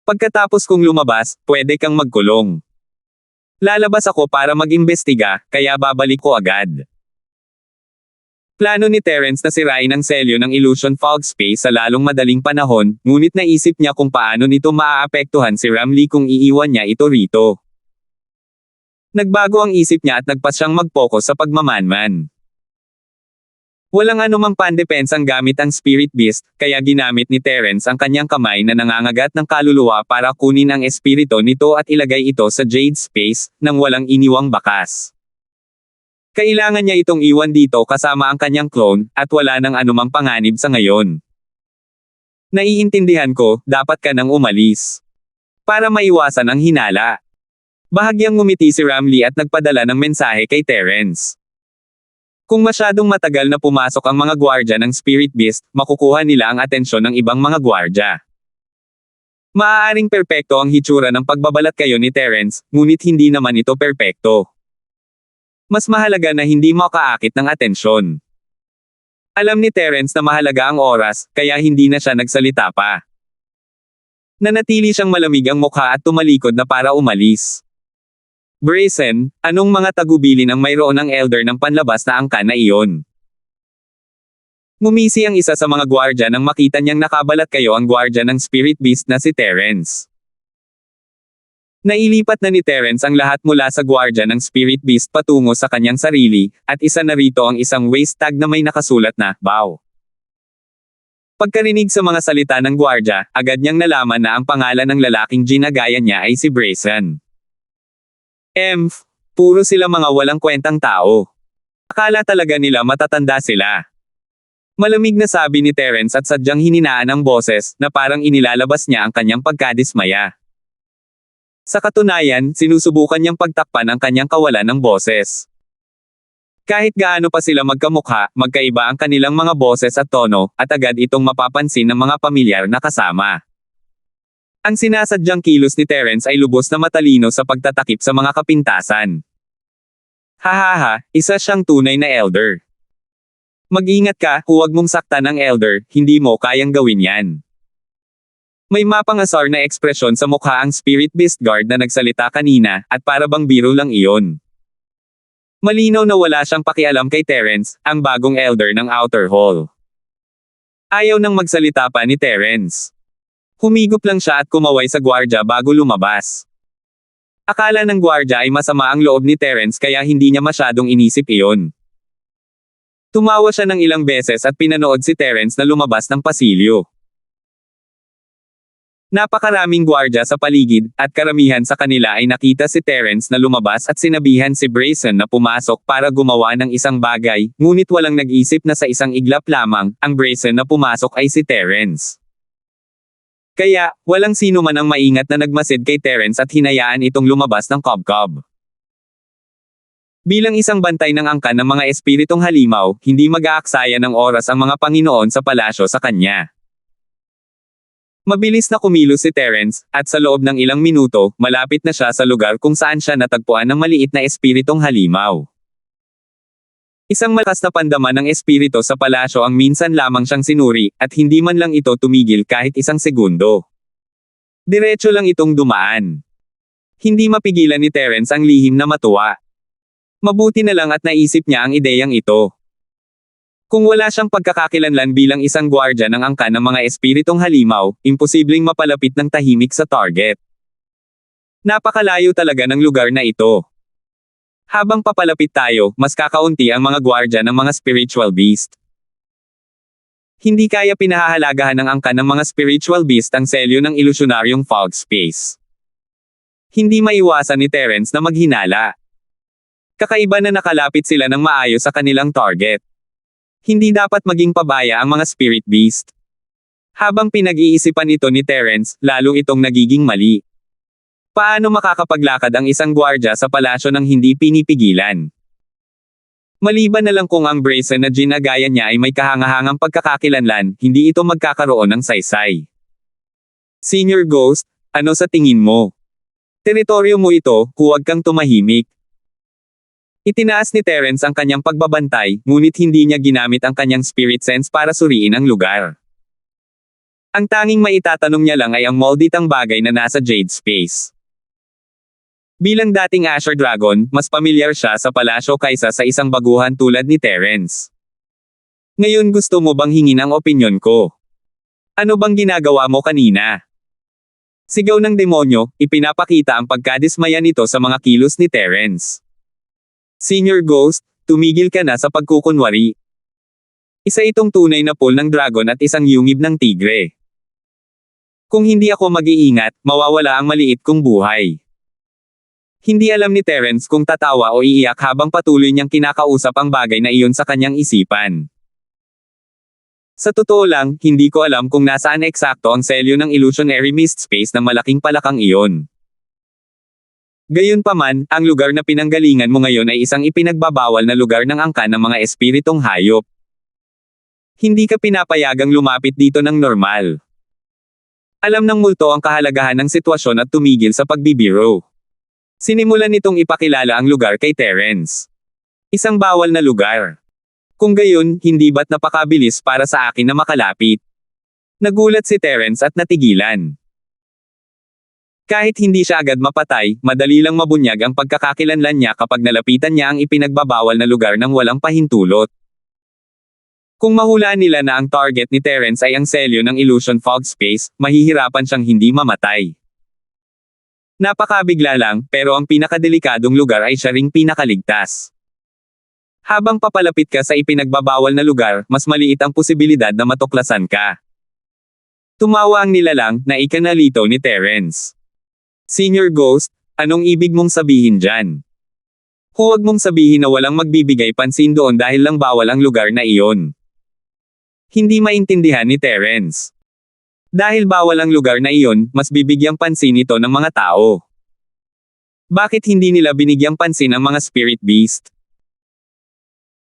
Pagkatapos kong lumabas, pwede kang magkulong. Lalabas ako para mag-imbestiga, kaya babalik ko agad. Plano ni Terence na sirain ang selyo ng Illusion Fog Space sa lalong madaling panahon, ngunit naisip niya kung paano nito maaapektuhan si Ramlee kung iiwan niya ito rito. Nagbago ang isip niya at nagpas siyang mag-focus sa pagmamanman. Walang anumang pandepensang gamit ang Spirit Beast, kaya ginamit ni Terence ang kanyang kamay na nangangagat ng kaluluwa para kunin ang espiritu nito at ilagay ito sa Jade Space, nang walang iniwang bakas. Kailangan niya itong iwan dito kasama ang kanyang clone, at wala nang anumang panganib sa ngayon. Naiintindihan ko, dapat ka nang umalis. Para maiwasan ang hinala. Bahagyang ngumiti si Ramlee at nagpadala ng mensahe kay Terence. Kung masyadong matagal na pumasok ang mga gwardya ng Spirit Beast, makukuha nila ang atensyon ng ibang mga gwardya. Maaaring perpekto ang hitsura ng pagbabalat kayo ni Terence, ngunit hindi naman ito perpekto. Mas mahalaga na hindi makaakit ng atensyon. Alam ni Terence na mahalaga ang oras, kaya hindi na siya nagsalita pa. Nanatili siyang malamig ang mukha at tumalikod na para umalis. Brazen, anong mga tagubilin ang mayroon ng elder ng panlabas na angkan na iyon? Ngumisi ang isa sa mga gwardya nang makita niyang nakabalat kayo ang gwardya ng Spirit Beast na si Terence. Nailipat na ni Terence ang lahat mula sa gwardya ng Spirit Beast patungo sa kanyang sarili, at isa na rito ang isang waist tag na may nakasulat na, "Bow." Pagkarinig sa mga salita ng gwardya, agad niyang nalaman na ang pangalan ng lalaking ginagaya niya ay si Brayson. Puro sila mga walang kwentang tao. Akala talaga nila matatanda sila. Malamig na sabi ni Terence at sadyang hininaan ang boses na parang inilalabas niya ang kanyang pagkadismaya. Sa katunayan, sinusubukan niyang pagtakpan ang kanyang kawalan ng boses. Kahit gaano pa sila magkamukha, magkaiba ang kanilang mga boses at tono, at agad itong mapapansin ng mga pamilyar na kasama. Ang sinasadyang kilos ni Terence ay lubos na matalino sa pagtatakip sa mga kapintasan. Hahaha, isa siyang tunay na elder. Mag-ingat ka, huwag mong saktan ang elder, hindi mo kayang gawin yan. May mapangasar na ekspresyon sa mukha ang Spirit Beast Guard na nagsalita kanina, at para bang biro lang iyon. Malinaw na wala siyang pakialam kay Terence, ang bagong elder ng Outer Hall. Ayaw nang magsalita pa ni Terence. Humigop lang siya at kumaway sa gwardya bago lumabas. Akala ng gwardya ay masama ang loob ni Terence kaya hindi niya masyadong inisip iyon. Tumawa siya ng ilang beses at pinanood si Terence na lumabas ng pasilyo. Napakaraming gwardya sa paligid, at karamihan sa kanila ay nakita si Terence na lumabas at sinabihan si Brayson na pumasok para gumawa ng isang bagay, ngunit walang nag-isip na sa isang iglap lamang, ang Brayson na pumasok ay si Terence. Kaya, walang sino man ang maingat na nagmasid kay Terence at hinayaan itong lumabas ng Cob-Cob. Bilang isang bantay ng angkan ng mga espiritong halimaw, hindi mag-aaksaya ng oras ang mga Panginoon sa palasyo sa kanya. Mabilis na kumilos si Terence, at sa loob ng ilang minuto, malapit na siya sa lugar kung saan siya natagpuan ng maliit na espiritong halimaw. Isang malakas na pandaman ng espirito sa palasyo ang minsan lamang siyang sinuri, at hindi man lang ito tumigil kahit isang segundo. Diretso lang itong dumaan. Hindi mapigilan ni Terence ang lihim na matuwa. Mabuti na lang at naisip niya ang ideyang ito. Kung wala siyang pagkakakilanlan bilang isang gwardya ng angkan ng mga espiritong halimaw, imposibleng mapalapit ng tahimik sa target. Napakalayo talaga ng lugar na ito. Habang papalapit tayo, mas kakaunti ang mga gwardya ng mga spiritual beast. Hindi kaya pinahahalagahan ng angkan ng mga spiritual beast ang selyo ng ilusyonaryong fog space. Hindi maiwasan ni Terence na maghinala. Kakaiba na nakalapit sila ng maayos sa kanilang target. Hindi dapat maging pabaya ang mga spirit beast. Habang pinag-iisipan ito ni Terence, lalo itong nagiging mali. Paano makakapaglakad ang isang gwardya sa palasyo nang hindi pinipigilan? Maliban na lang kung ang Brayson na ginagaya niya ay may kahangahangang pagkakakilanlan, hindi ito magkakaroon ng saysay. Senior Ghost, ano sa tingin mo? Teritoryo mo ito, huwag kang tumahimik. Itinaas ni Terence ang kanyang pagbabantay, ngunit hindi niya ginamit ang kanyang spirit sense para suriin ang lugar. Ang tanging maitatanong niya lang ay ang molditang bagay na nasa Jade Space. Bilang dating Asher Dragon, mas pamilyar siya sa palasyo kaysa sa isang baguhan tulad ni Terence. Ngayon gusto mo bang hingin ang opinyon ko? Ano bang ginagawa mo kanina? Sigaw ng demonyo, ipinapakita ang pagkadismaya nito sa mga kilos ni Terence. Senior Ghost, tumigil ka na sa pagkukunwari. Isa itong tunay na pool ng dragon at isang yungib ng tigre. Kung hindi ako mag-iingat, mawawala ang maliit kong buhay. Hindi alam ni Terence kung tatawa o iiyak habang patuloy niyang kinakausap ang bagay na iyon sa kanyang isipan. Sa totoo lang, hindi ko alam kung nasaan eksakto ang selyo ng illusionary mist space ng malaking palakang iyon. Gayunpaman, ang lugar na pinanggalingan mo ngayon ay isang ipinagbabawal na lugar ng angkan ng mga espiritong hayop. Hindi ka pinapayagang lumapit dito ng normal. Alam ng multo ang kahalagahan ng sitwasyon at tumigil sa pagbibiro. Sinimulan nitong ipakilala ang lugar kay Terence. Isang bawal na lugar. Kung gayon, hindi ba't napakabilis para sa akin na makalapit? Nagulat si Terence at natigilan. Kahit hindi siya agad mapatay, madali lang mabunyag ang pagkakakilanlan niya kapag nalapitan niya ang ipinagbabawal na lugar ng walang pahintulot. Kung mahulaan nila na ang target ni Terence ay ang selyo ng illusion fog space, mahihirapan siyang hindi mamatay. Napakabigla lang, pero ang pinakadelikadong lugar ay siya ring pinakaligtas. Habang papalapit ka sa ipinagbabawal na lugar, mas maliit ang posibilidad na matuklasan ka. Tumawa ang nilalang na ikanalito ni Terence. Senior Ghost, anong ibig mong sabihin dyan? Huwag mong sabihin na walang magbibigay pansin doon dahil lang bawal ang lugar na iyon. Hindi maintindihan ni Terence. Dahil bawal ang lugar na iyon, mas bibigyang pansin ito ng mga tao. Bakit hindi nila binigyang pansin ang mga spirit beast?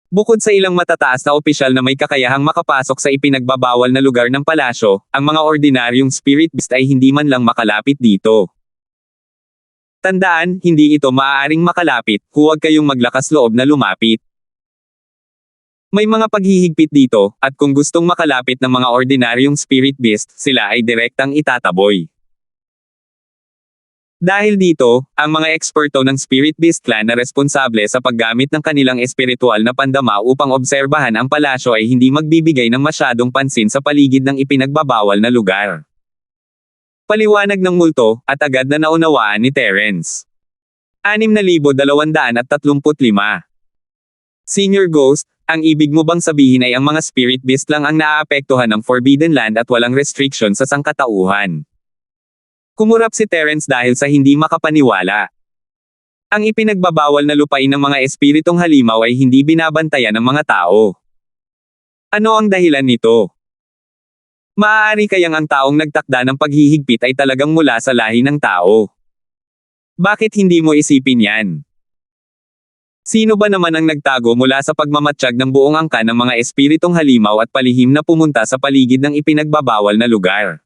Bukod sa ilang matataas na opisyal na may kakayahang makapasok sa ipinagbabawal na lugar ng palasyo, ang mga ordinaryong spirit beast ay hindi man lang makalapit dito. Tandaan, hindi ito maaaring makalapit, huwag kayong maglakas loob na lumapit. May mga paghihigpit dito, at kung gustong makalapit ng mga ordinaryong spirit beast, sila ay direktang itataboy. Dahil dito, ang mga eksperto ng Spirit Beast Clan na responsable sa paggamit ng kanilang espiritual na pandama upang obserbahan ang palasyo ay hindi magbibigay ng masyadong pansin sa paligid ng ipinagbabawal na lugar. Paliwanag ng multo, at agad na naunawaan ni Terence. 6,235. Senior Ghost, ang ibig mo bang sabihin ay ang mga Spirit Beast lang ang naaapektuhan ng Forbidden Land at walang restriction sa sangkatauhan? Kumurap si Terence dahil sa hindi makapaniwala. Ang ipinagbabawal na lupain ng mga espiritong halimaw ay hindi binabantayan ng mga tao. Ano ang dahilan nito? Maaari kayang ang taong nagtakda ng paghihigpit ay talagang mula sa lahi ng tao. Bakit hindi mo isipin yan? Sino ba naman ang nagtago mula sa pagmamatsyag ng buong angkan ng mga espiritong halimaw at palihim na pumunta sa paligid ng ipinagbabawal na lugar?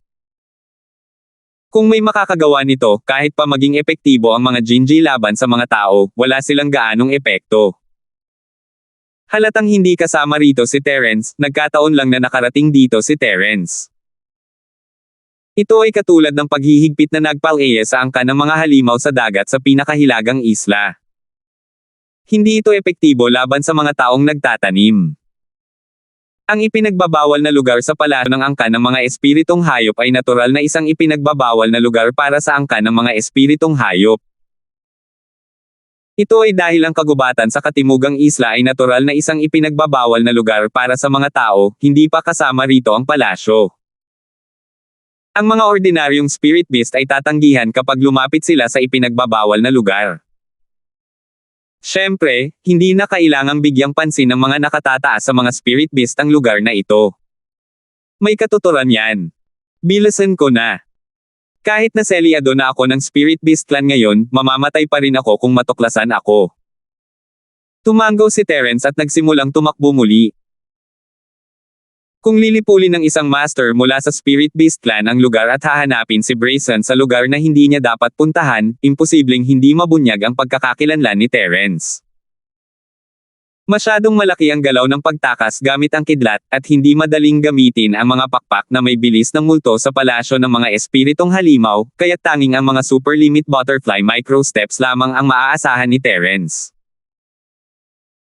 Kung may makakagawa nito, kahit pa maging epektibo ang mga Jinji laban sa mga tao, wala silang gaanong epekto. Halatang hindi kasama rito si Terence, nagkataon lang na nakarating dito si Terence. Ito ay katulad ng paghihigpit na nagpalaya sa angkan ng mga halimaw sa dagat sa pinakahilagang isla. Hindi ito epektibo laban sa mga taong nagtatanim. Ang ipinagbabawal na lugar sa palasyo ng angkan ng mga espiritong hayop ay natural na isang ipinagbabawal na lugar para sa angkan ng mga espiritong hayop. Ito ay dahil ang kagubatan sa katimugang isla ay natural na isang ipinagbabawal na lugar para sa mga tao, hindi pa kasama rito ang palasyo. Ang mga ordinaryong spirit beast ay tatanggihan kapag lumapit sila sa ipinagbabawal na lugar. Siyempre, hindi na kailangang bigyang pansin ng mga nakatataas sa mga spirit beast ang lugar na ito. May katuturan yan. Bilasan ko na. Kahit na selyado na ako ng spirit beast clan ngayon, mamamatay pa rin ako kung matuklasan ako. Tumanggaw si Terence at nagsimulang tumakbo muli. Kung lilipulin ng isang master mula sa Spirit Beast Clan ang lugar at hahanapin si Brayson sa lugar na hindi niya dapat puntahan, imposibleng hindi mabunyag ang pagkakakilanlan ni Terence. Masyadong malaki ang galaw ng pagtakas gamit ang kidlat, at hindi madaling gamitin ang mga pakpak na may bilis ng multo sa palasyo ng mga espiritong halimaw, kaya't tanging ang mga super limit butterfly micro steps lamang ang maaasahan ni Terence.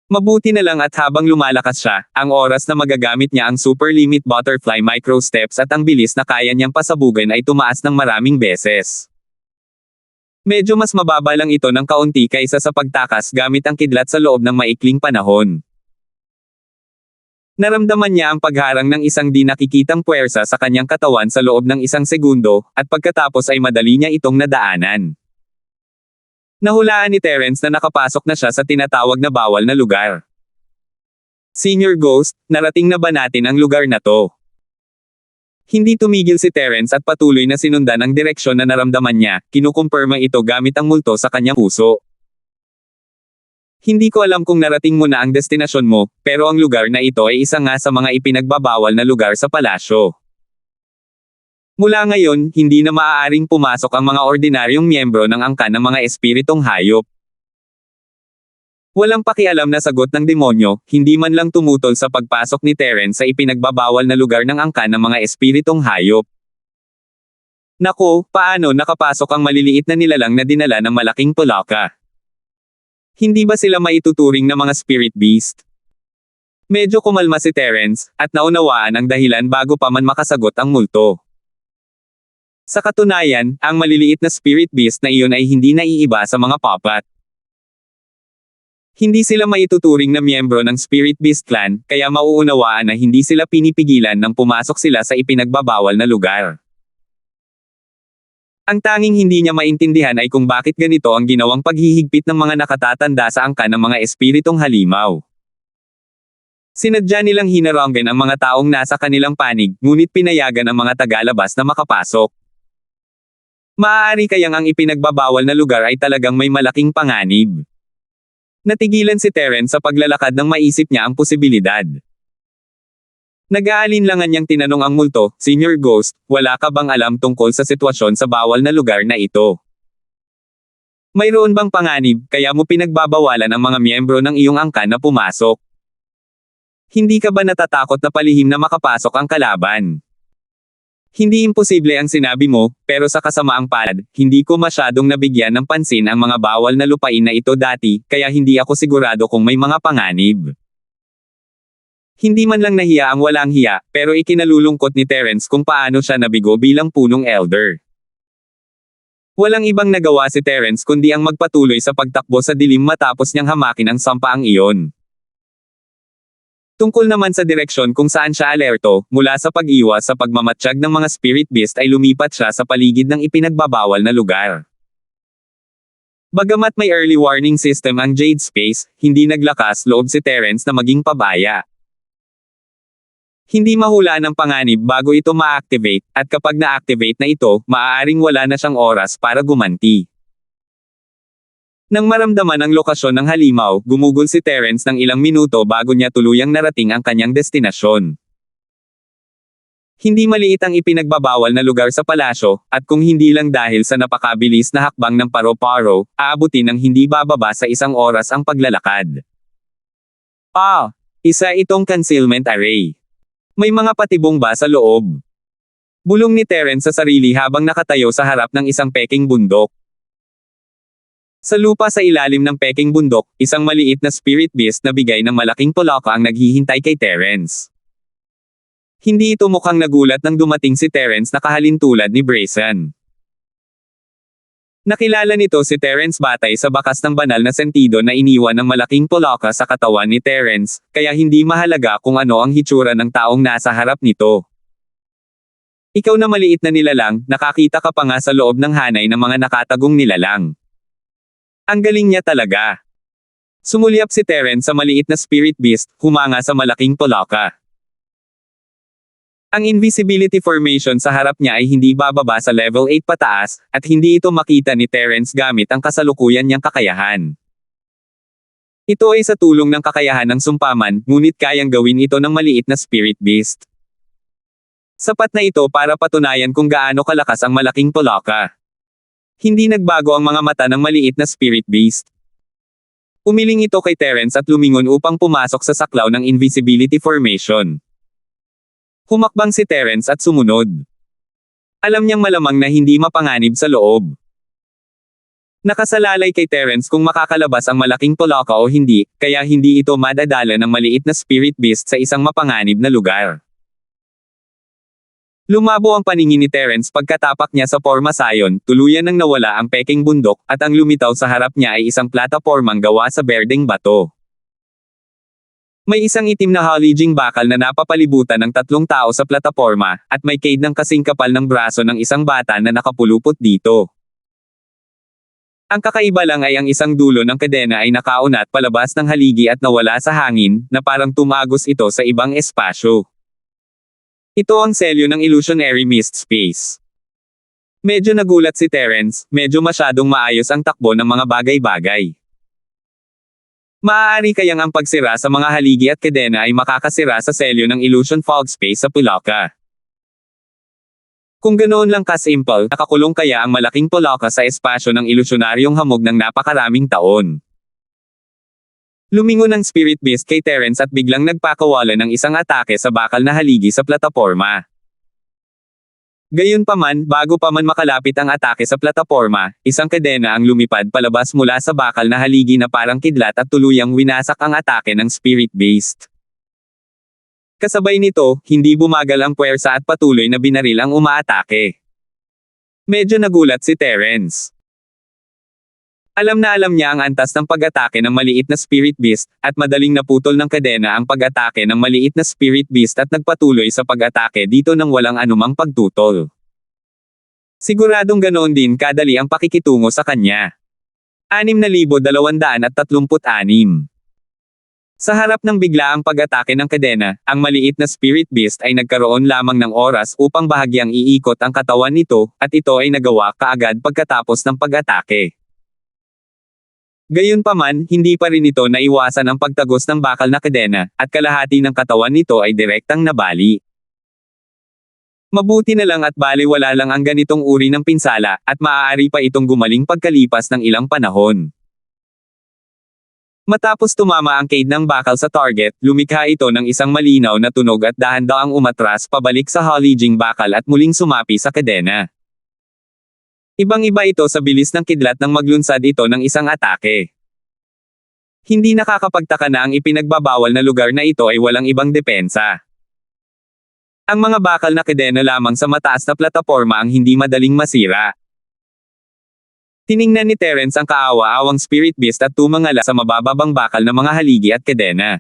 Mabuti na lang at habang lumalakas siya, ang oras na magagamit niya ang super limit butterfly micro steps at ang bilis na kaya niyang pasabugan ay tumaas ng maraming beses. Medyo mas mababa lang ito ng kaunti kaysa sa pagtakas gamit ang kidlat sa loob ng maikling panahon. Naramdaman niya ang pagharang ng isang di nakikitang puwersa sa kanyang katawan sa loob ng isang segundo, at pagkatapos ay madali niya itong nadaanan. Nahulaan ni Terence na nakapasok na siya sa tinatawag na bawal na lugar. Senior Ghost, narating na ba natin ang lugar na to? Hindi tumigil si Terence at patuloy na sinundan ang direksyon na naramdaman niya, kinukumpirma ito gamit ang multo sa kanyang puso. Hindi ko alam kung narating mo na ang destinasyon mo, pero ang lugar na ito ay isa nga sa mga ipinagbabawal na lugar sa palasyo. Mula ngayon, hindi na maaaring pumasok ang mga ordinaryong miyembro ng angkan ng mga espiritong hayop. Walang pakialam na sagot ng demonyo, hindi man lang tumutol sa pagpasok ni Terence sa ipinagbabawal na lugar ng angkan ng mga espiritong hayop. Naku, paano nakapasok ang maliliit na nilalang na dinala ng malaking pulaka? Hindi ba sila maituturing na mga spirit beast? Medyo kumalma si Terence, at naunawaan ang dahilan bago pa man makasagot ang multo. Sa katunayan, ang maliliit na spirit beast na iyon ay hindi naiiba sa mga puppet. Hindi sila maituturing na miyembro ng Spirit Beast Clan, kaya mauunawaan na hindi sila pinipigilan nang pumasok sila sa ipinagbabawal na lugar. Ang tanging hindi niya maintindihan ay kung bakit ganito ang ginawang paghihigpit ng mga nakatatanda sa angkan ng mga espiritong halimaw. Sinadya nilang hinaranggan ang mga taong nasa kanilang panig, ngunit pinayagan ang mga tagalabas na makapasok. Maaari kayang ang ipinagbabawal na lugar ay talagang may malaking panganib. Natigilan si Terence sa paglalakad nang maisip niya ang posibilidad. Nag-aalinlangan niyang tinanong ang multo, "Senior Ghost, wala ka bang alam tungkol sa sitwasyon sa bawal na lugar na ito? Mayroon bang panganib, kaya mo pinagbabawalan ang mga miyembro ng iyong angkan na pumasok? Hindi ka ba natatakot na palihim na makapasok ang kalaban?" Hindi imposible ang sinabi mo, pero sa kasamaang palad, hindi ko masyadong nabigyan ng pansin ang mga bawal na lupain na ito dati, kaya hindi ako sigurado kung may mga panganib. Hindi man lang nahiya ang walang hiya, pero ikinalulungkot ni Terence kung paano siya nabigo bilang punong elder. Walang ibang nagawa si Terence kundi ang magpatuloy sa pagtakbo sa dilim matapos niyang hamakin ang sampaang iyon. Tungkol naman sa direksyon kung saan siya alerto, mula sa pag-iwas sa pagmamatsyag ng mga spirit beast ay lumipat siya sa paligid ng ipinagbabawal na lugar. Bagamat may early warning system ang Jade Space, hindi naglakas loob si Terence na maging pabaya. Hindi mahulaan ng panganib bago ito ma-activate, at kapag na-activate na ito, maaaring wala na siyang oras para gumanti. Nang maramdaman ang lokasyon ng halimaw, gumugol si Terence ng ilang minuto bago niya tuluyang narating ang kanyang destinasyon. Hindi maliit ang ipinagbabawal na lugar sa palasyo, at kung hindi lang dahil sa napakabilis na hakbang ng paro-paro, aabutin ng hindi bababa sa 1 oras ang paglalakad. Isa itong concealment array. May mga patibong ba sa loob? Bulong ni Terence sa sarili habang nakatayo sa harap ng isang peking bundok. Sa lupa sa ilalim ng peking bundok, isang maliit na spirit beast na bigay ng malaking pulaka ang naghihintay kay Terence. Hindi ito mukhang nagulat nang dumating si Terence na kahalintulad ni Brayson. Nakilala nito si Terence batay sa bakas ng banal na sentido na iniwan ng malaking pulaka sa katawan ni Terence, kaya hindi mahalaga kung ano ang hitsura ng taong nasa harap nito. Ikaw na maliit na nilalang, nakakita ka pa nga sa loob ng hanay ng mga nakatagong nilalang. Ang galing niya talaga. Sumulyap si Terence sa maliit na spirit beast, humanga sa malaking pulaka. Ang invisibility formation sa harap niya ay hindi bababa sa level 8 pataas, at hindi ito makita ni Terence gamit ang kasalukuyan niyang kakayahan. Ito ay sa tulong ng kakayahan ng sumpaman, ngunit kayang gawin ito ng maliit na spirit beast. Sapat na ito para patunayan kung gaano kalakas ang malaking pulaka. Hindi nagbago ang mga mata ng maliit na spirit beast. Umiling ito kay Terence at lumingon upang pumasok sa saklaw ng invisibility formation. Humakbang si Terence at sumunod. Alam niyang malamang na hindi mapanganib sa loob. Nakasalalay kay Terence kung makakalabas ang malaking pulaka o hindi, kaya hindi ito madadala ng maliit na spirit beast sa isang mapanganib na lugar. Lumabo ang paningin ni Terence pagkatapak niya sa pormasayon, tuluyan nang nawala ang peking bundok, at ang lumitaw sa harap niya ay isang platapormang gawa sa berdeng bato. May isang itim na halijing bakal na napapalibutan ng 3 tao sa plataporma, at may cade ng kasing kapal ng braso ng isang bata na nakapulupot dito. Ang kakaiba lang ay ang isang dulo ng kadena ay nakaunat palabas ng haligi at nawala sa hangin, na parang tumagos ito sa ibang espasyo. Ito ang selyo ng illusionary mist space. Medyo nagulat si Terence, medyo masyadong maayos ang takbo ng mga bagay-bagay. Maaari kayang ang pagsira sa mga haligi at kadena ay makakasira sa selyo ng illusion fog space sa pulaka. Kung ganoon lang kasimple, nakakulong kaya ang malaking pulaka sa espasyo ng ilusyonaryong hamog ng napakaraming taon. Lumingon ang spirit beast kay Terence at biglang nagpakawala ng isang atake sa bakal na haligi sa plataporma. Gayunpaman, bago pa man makalapit ang atake sa plataporma, isang kadena ang lumipad palabas mula sa bakal na haligi na parang kidlat at tuluyang winasak ang atake ng spirit beast. Kasabay nito, hindi bumagal ang puwersa at patuloy na binaril ang umaatake. Medyo nagulat si Terence. Alam na alam niya ang antas ng pag-atake ng maliit na Spirit Beast, at madaling naputol ng kadena ang pag-atake ng maliit na Spirit Beast at nagpatuloy sa pag-atake dito nang walang anumang pagtutol. Siguradong ganoon din kadali ang pakikitungo sa kanya. 6,236. Sa harap ng biglaang pag-atake ng kadena, ang maliit na Spirit Beast ay nagkaroon lamang ng oras upang bahagyang iikot ang katawan nito, at ito ay nagawa kaagad pagkatapos ng pag-atake. Gayunpaman, hindi pa rin ito naiwasan ang pagtagos ng bakal na kadena, at kalahati ng katawan nito ay direktang nabali. Mabuti na lang at balewala lang ang ganitong uri ng pinsala, at maaari pa itong gumaling pagkalipas ng ilang panahon. Matapos tumama ang Cade ng bakal sa target, lumikha ito ng isang malinaw na tunog at dahan-daang umatras pabalik sa haliging bakal at muling sumapi sa kadena. Ibang-iba ito sa bilis ng kidlat nang maglunsad ito ng isang atake. Hindi nakakapagtaka na ang ipinagbabawal na lugar na ito ay walang ibang depensa. Ang mga bakal na kadena lamang sa mataas na plataporma ang hindi madaling masira. Tiningnan ni Terence ang kaawa-awang Spirit Beast at tumangala sa mabababang bakal na mga haligi at kadena.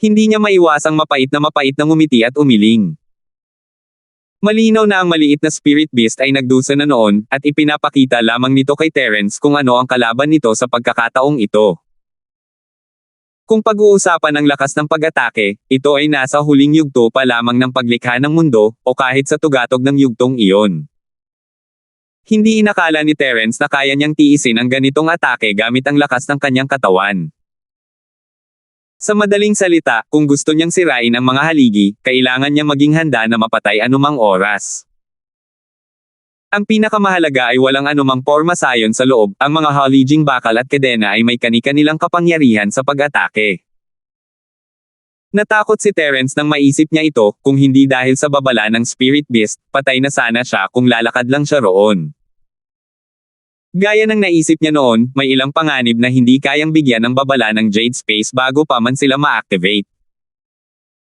Hindi niya maiwasang mapait na ngumiti at umiling. Malinaw na ang maliit na Spirit Beast ay nagdusa na noon, at ipinapakita lamang nito kay Terence kung ano ang kalaban nito sa pagkakataong ito. Kung pag-uusapan ang lakas ng pag-atake, ito ay nasa huling yugto pa lamang ng paglikha ng mundo, o kahit sa tugatog ng yugtong iyon. Hindi inakala ni Terence na kaya niyang tiisin ang ganitong atake gamit ang lakas ng kanyang katawan. Sa madaling salita, kung gusto niyang sirain ang mga haligi, kailangan niya maging handa na mapatay anumang oras. Ang pinakamahalaga ay walang anumang porma sayon sa loob, ang mga haliging bakal at kadena ay may kani-kanilang kapangyarihan sa pag-atake. Natakot si Terence nang maisip niya ito, kung hindi dahil sa babala ng Spirit Beast, patay na sana siya kung lalakad lang siya roon. Gaya ng naisip niya noon, may ilang panganib na hindi kayang bigyan ng babala ng Jade Space bago pa man sila ma-activate.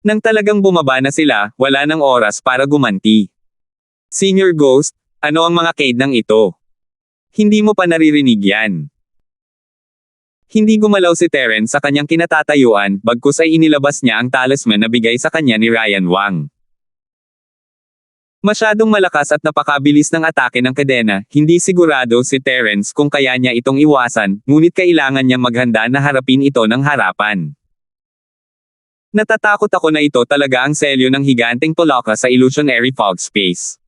Nang talagang bumaba na sila, wala nang oras para gumanti. Senior Ghost, ano ang mga Cade ng ito? Hindi mo pa naririnig yan. Hindi gumalaw si Terence sa kanyang kinatatayuan, bagkus ay inilabas niya ang talisman na bigay sa kanya ni Ryan Wang. Masyadong malakas at napakabilis ng atake ng kadena, hindi sigurado si Terence kung kaya niya itong iwasan, ngunit kailangan niya maghanda na harapin ito ng harapan. Natatakot ako na ito talaga ang selyo ng higanteng Polaka sa illusionary fog space.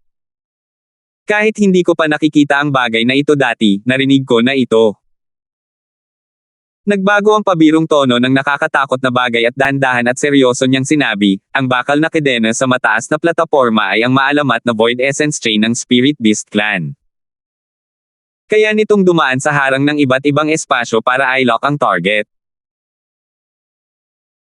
Kahit hindi ko pa nakikita ang bagay na ito dati, narinig ko na ito. Nagbago ang pabirong tono ng nakakatakot na bagay at dahan-dahan at seryoso niyang sinabi, ang bakal na kadena sa mataas na plataporma ay ang maalamat na Void Essence Chain ng Spirit Beast Clan. Kaya nitong dumaan sa harang ng iba't ibang espasyo para i-lock ang target.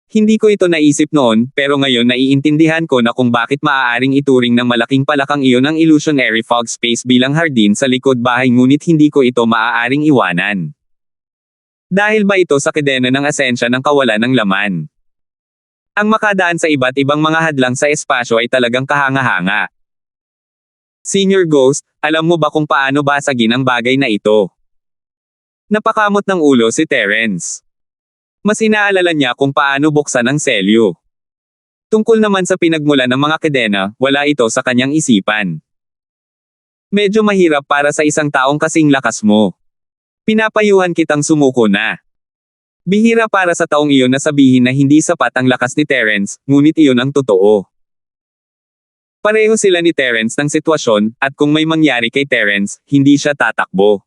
Hindi ko ito naisip noon, pero ngayon naiintindihan ko na kung bakit maaaring ituring ng malaking palakang iyon ang illusionary fog space bilang hardin sa likod bahay ngunit hindi ko ito maaaring iwanan. Dahil ba ito sa kadena ng asensya ng kawalan ng laman? Ang makadaan sa iba't ibang mga hadlang sa espasyo ay talagang kahanga-hanga. Senior Ghost, alam mo ba kung paano basagin ang bagay na ito? Napakamot ng ulo si Terence. Mas inaalala niya kung paano buksan ang selyo. Tungkol naman sa pinagmulan ng mga kadena, wala ito sa kanyang isipan. Medyo mahirap para sa isang taong kasing lakas mo. Pinapayuhan kitang sumuko na. Bihira para sa taong iyon na sabihin na hindi sapat ang lakas ni Terence, ngunit iyon ang totoo. Pareho sila ni Terence ng sitwasyon, at kung may mangyari kay Terence, hindi siya tatakbo.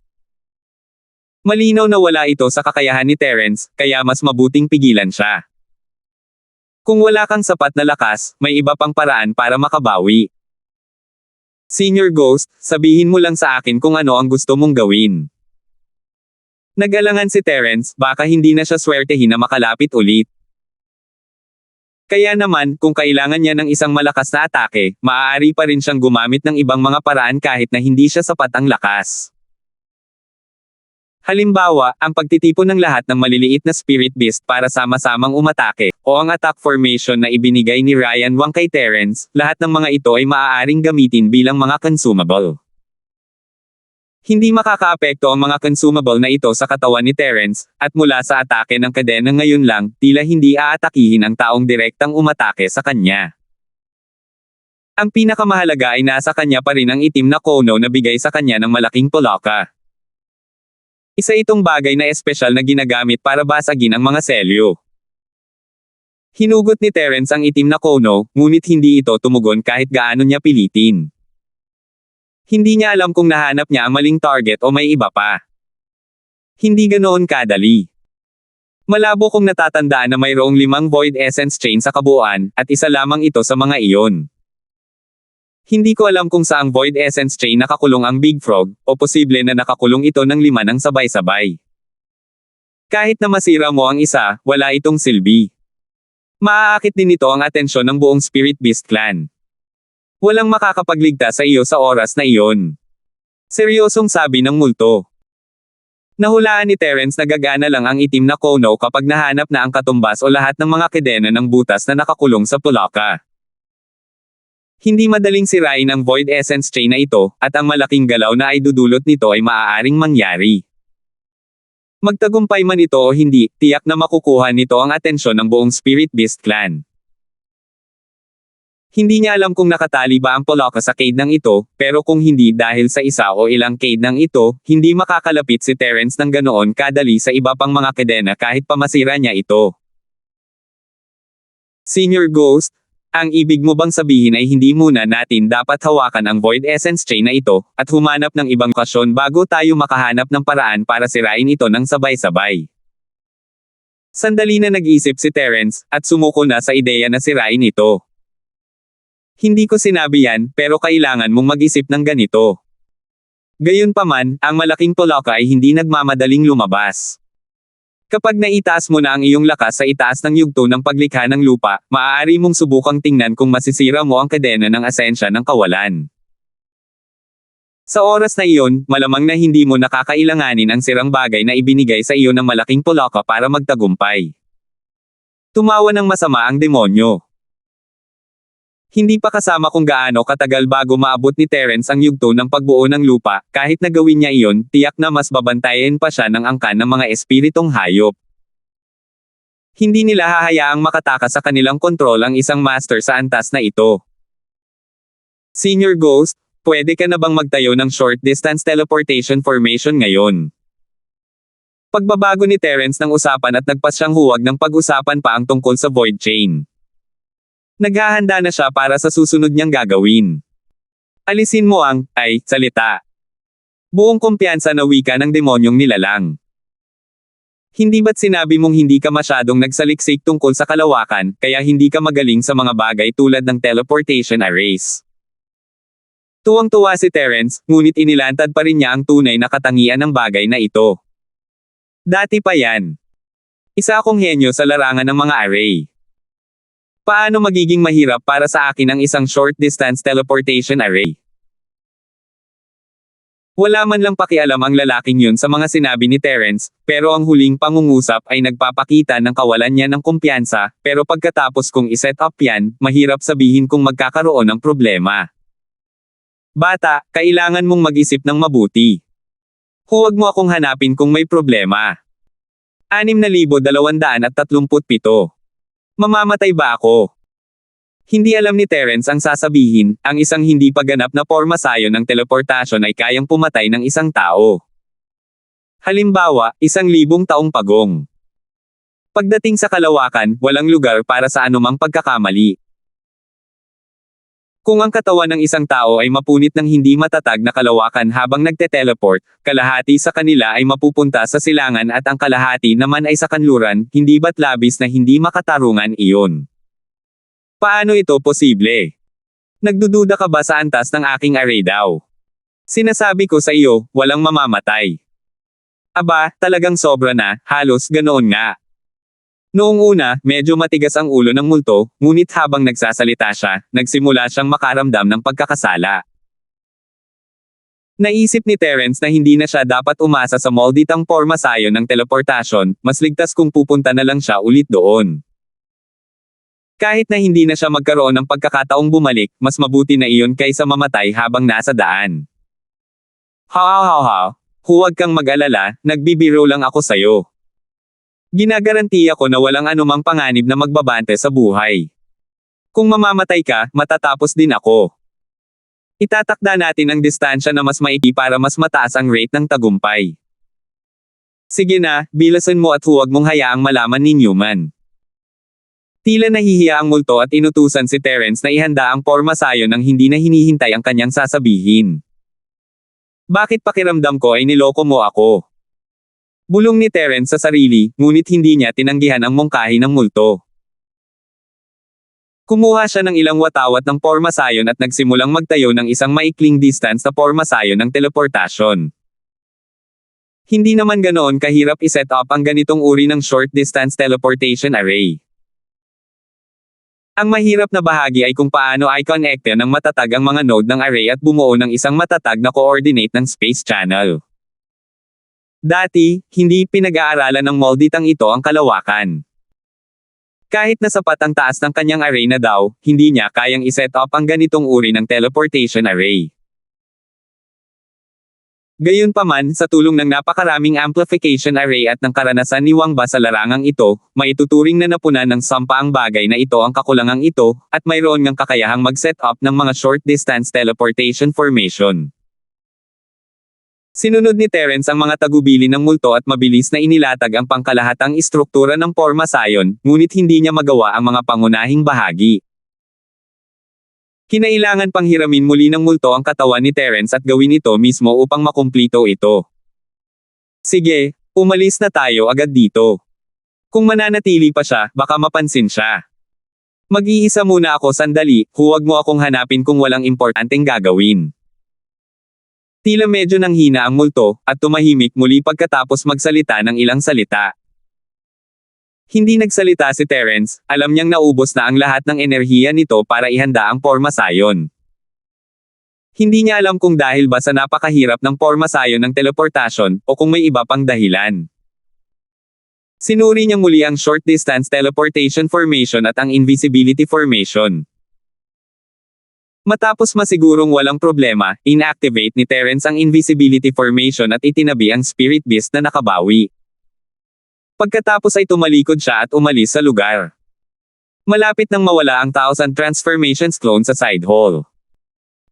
Malinaw na wala ito sa kakayahan ni Terence, kaya mas mabuting pigilan siya. Kung wala kang sapat na lakas, may iba pang paraan para makabawi. Senior Ghost, sabihin mo lang sa akin kung ano ang gusto mong gawin. Nag-alangan si Terence, baka hindi na siya swertehin na makalapit ulit. Kaya naman, kung kailangan niya ng isang malakas na atake, maaari pa rin siyang gumamit ng ibang mga paraan kahit na hindi siya sapat ang lakas. Halimbawa, ang pagtitipon ng lahat ng maliliit na Spirit Beast para sama-samang umatake, o ang attack formation na ibinigay ni Ryan Wang kay Terence, lahat ng mga ito ay maaaring gamitin bilang mga consumable. Hindi makakaapekto ang mga consumable na ito sa katawan ni Terence, at mula sa atake ng kadena ngayon lang, tila hindi aatakihin ang taong direktang umatake sa kanya. Ang pinakamahalaga ay nasa kanya pa rin ang itim na kono na bigay sa kanya ng malaking pulaka. Isa itong bagay na espesyal na ginagamit para basagin ang mga selyo. Hinugot ni Terence ang itim na kono, ngunit hindi ito tumugon kahit gaano niya pilitin. Hindi niya alam kung nahanap niya ang maling target o may iba pa. Hindi ganoon kadali. Malabo kong natatandaan na mayroong 5 void essence chain sa kabuuan, at isa lamang ito sa mga iyon. Hindi ko alam kung saang void essence chain nakakulong ang Big Frog, o posible na nakakulong ito ng 5 ng sabay-sabay. Kahit na masira mo ang isa, wala itong silbi. Maaakit din ito ang atensyon ng buong Spirit Beast Clan. Walang makakapagligtas sa iyo sa oras na iyon. Seryosong sabi ng multo. Nahulaan ni Terence na gagana lang ang itim na kono kapag nahanap na ang katumbas o lahat ng mga kedena ng butas na nakakulong sa pulaka. Hindi madaling sirain ang void essence chain na ito, at ang malaking galaw na ay dudulot nito ay maaaring mangyari. Magtagumpay man ito o hindi, tiyak na makukuha nito ang atensyon ng buong Spirit Beast Clan. Hindi niya alam kung nakatali ba ang pulaka sa cade ng ito, pero kung hindi dahil sa isa o ilang cade ng ito, hindi makakalapit si Terence ng ganoon kadali sa iba pang mga kedena kahit pamasira niya ito. Senior Ghost, ang ibig mo bang sabihin ay hindi muna natin dapat hawakan ang Void Essence Chain na ito, at humanap ng ibang okasyon bago tayo makahanap ng paraan para sirain ito ng sabay-sabay? Sandali na nag-isip si Terence, at sumuko na sa ideya na sirain ito. Hindi ko sinabi yan, pero kailangan mong mag-isip ng ganito. Gayunpaman, ang malaking pulaka ay hindi nagmamadaling lumabas. Kapag naitaas mo na ang iyong lakas sa itaas ng yugto ng paglikha ng lupa, maaari mong subukang tingnan kung masisira mo ang kadena ng asensya ng kawalan. Sa oras na iyon, malamang na hindi mo nakakailanganin ang sirang bagay na ibinigay sa iyo ng malaking pulaka para magtagumpay. Tumawa ng masama ang demonyo. Hindi pa kasama kung gaano katagal bago maabot ni Terence ang yugto ng pagbuo ng lupa, kahit na gawin niya iyon, tiyak na mas babantayan pa siya ng angkan ng mga espiritong hayop. Hindi nila hahayaang makatakas sa kanilang kontrol ang isang master sa antas na ito. Senior Ghost, pwede ka na bang magtayo ng short distance teleportation formation ngayon? Pagbabago ni Terence ng usapan at nagpas siyang huwag ng pag-usapan pa ang tungkol sa Void Chain. Naghahanda na siya para sa susunod niyang gagawin. Alisin mo ang, salita. Buong kumpiyansa na wika ng demonyong nilalang. Hindi ba't sinabi mong hindi ka masyadong nagsaliksik tungkol sa kalawakan, kaya hindi ka magaling sa mga bagay tulad ng teleportation arrays? Tuwang-tuwa si Terence, ngunit inilantad pa rin niya ang tunay na katangian ng bagay na ito. Dati pa yan. Isa akong henyo sa larangan ng mga array. Paano magiging mahirap para sa akin ang isang short-distance teleportation array? Wala man lang pakialam ang lalaking yun sa mga sinabi ni Terence, pero ang huling pangungusap ay nagpapakita ng kawalan niya ng kumpiyansa, pero pagkatapos kong iset up yan, mahirap sabihin kung magkakaroon ng problema. Bata, kailangan mong mag-isip ng mabuti. Huwag mo akong hanapin kung may problema. 6,237. Mamamatay ba ako? Hindi alam ni Terence ang sasabihin, ang isang hindi pa ganap na porma sayo ng teleportasyon ay kayang pumatay ng isang tao. Halimbawa, 1,000 taong pagong. Pagdating sa kalawakan, walang lugar para sa anumang pagkakamali. Kung ang katawan ng isang tao ay mapunit ng hindi matatag na kalawakan habang nagte-teleport, kalahati sa kanila ay mapupunta sa silangan at ang kalahati naman ay sa kanluran, hindi ba't labis na hindi makatarungan iyon? Paano ito posible? Nagdududa ka ba sa antas ng aking array daw? Sinasabi ko sa iyo, walang mamamatay. Aba, talagang sobra na, halos ganoon nga. Noong una, medyo matigas ang ulo ng multo, ngunit habang nagsasalita siya, nagsimula siyang makaramdam ng pagkakasala. Naisip ni Terence na hindi na siya dapat umasa sa molditang porma sayo ng teleportasyon, mas ligtas kung pupunta na lang siya ulit doon. Kahit na hindi na siya magkaroon ng pagkakataong bumalik, mas mabuti na iyon kaysa mamatay habang nasa daan. Ha. Huwag kang mag-alala, nagbibiro lang ako sa'yo. Ginagarantiya ko na walang anumang panganib na magbabante sa buhay. Kung mamamatay ka, matatapos din ako. Itatakda natin ang distansya na mas maiki para mas mataas ang rate ng tagumpay. Sige na, bilasan mo at huwag mong hayaang malaman ni Newman. Tila nahihiya ang multo at inutusan si Terence na ihanda ang pormasayon nang hindi na hinihintay ang kanyang sasabihin. Bakit pakiramdam ko ay niloko mo ako? Bulong ni Terence sa sarili, ngunit hindi niya tinanggihan ang mungkahi ng multo. Kumuha siya ng ilang watawat ng pormasayon at nagsimulang magtayo ng isang maikling distance na pormasayon ng teleportasyon. Hindi naman ganoon kahirap iset up ang ganitong uri ng short distance teleportation array. Ang mahirap na bahagi ay kung paano ay connecte ng matatag ang mga node ng array at bumuo ng isang matatag na coordinate ng space channel. Dati, hindi pinag-aaralan ng Molditang ito ang kalawakan. Kahit na sapat ang taas ng kanyang array na daw, hindi niya kayang iset up ang ganitong uri ng teleportation array. Gayunpaman, sa tulong ng napakaraming amplification array at ng karanasan ni Wang Ba sa larangang ito, maituturing na napunan ng sampa ang bagay na ito ang kakulangang ito, at mayroon ngang kakayahang mag-set up ng mga short-distance teleportation formation. Sinunod ni Terence ang mga tagubilin ng multo at mabilis na inilatag ang pangkalahatang istruktura ng pormasayon, ngunit hindi niya magawa ang mga pangunahing bahagi. Kinailangan pang hiramin muli ng multo ang katawan ni Terence at gawin ito mismo upang makumplito ito. Sige, umalis na tayo agad dito. Kung mananatili pa siya, baka mapansin siya. Mag-iisa muna ako sandali, huwag mo akong hanapin kung walang importanteng gagawin. Tila medyo nanghina ang multo, at tumahimik muli pagkatapos magsalita ng ilang salita. Hindi nagsalita si Terence, alam niyang naubos na ang lahat ng enerhiya nito para ihanda ang pormasayon. Hindi niya alam kung dahil ba sa napakahirap ng pormasayon ng teleportasyon, o kung may iba pang dahilan. Sinuri niya muli ang short distance teleportation formation at ang invisibility formation. Matapos masigurong walang problema, inactivate ni Terence ang invisibility formation at itinabi ang spirit beast na nakabawi. Pagkatapos ay tumalikod siya at umalis sa lugar. Malapit nang mawala ang 1,000 transformations clone sa side hall.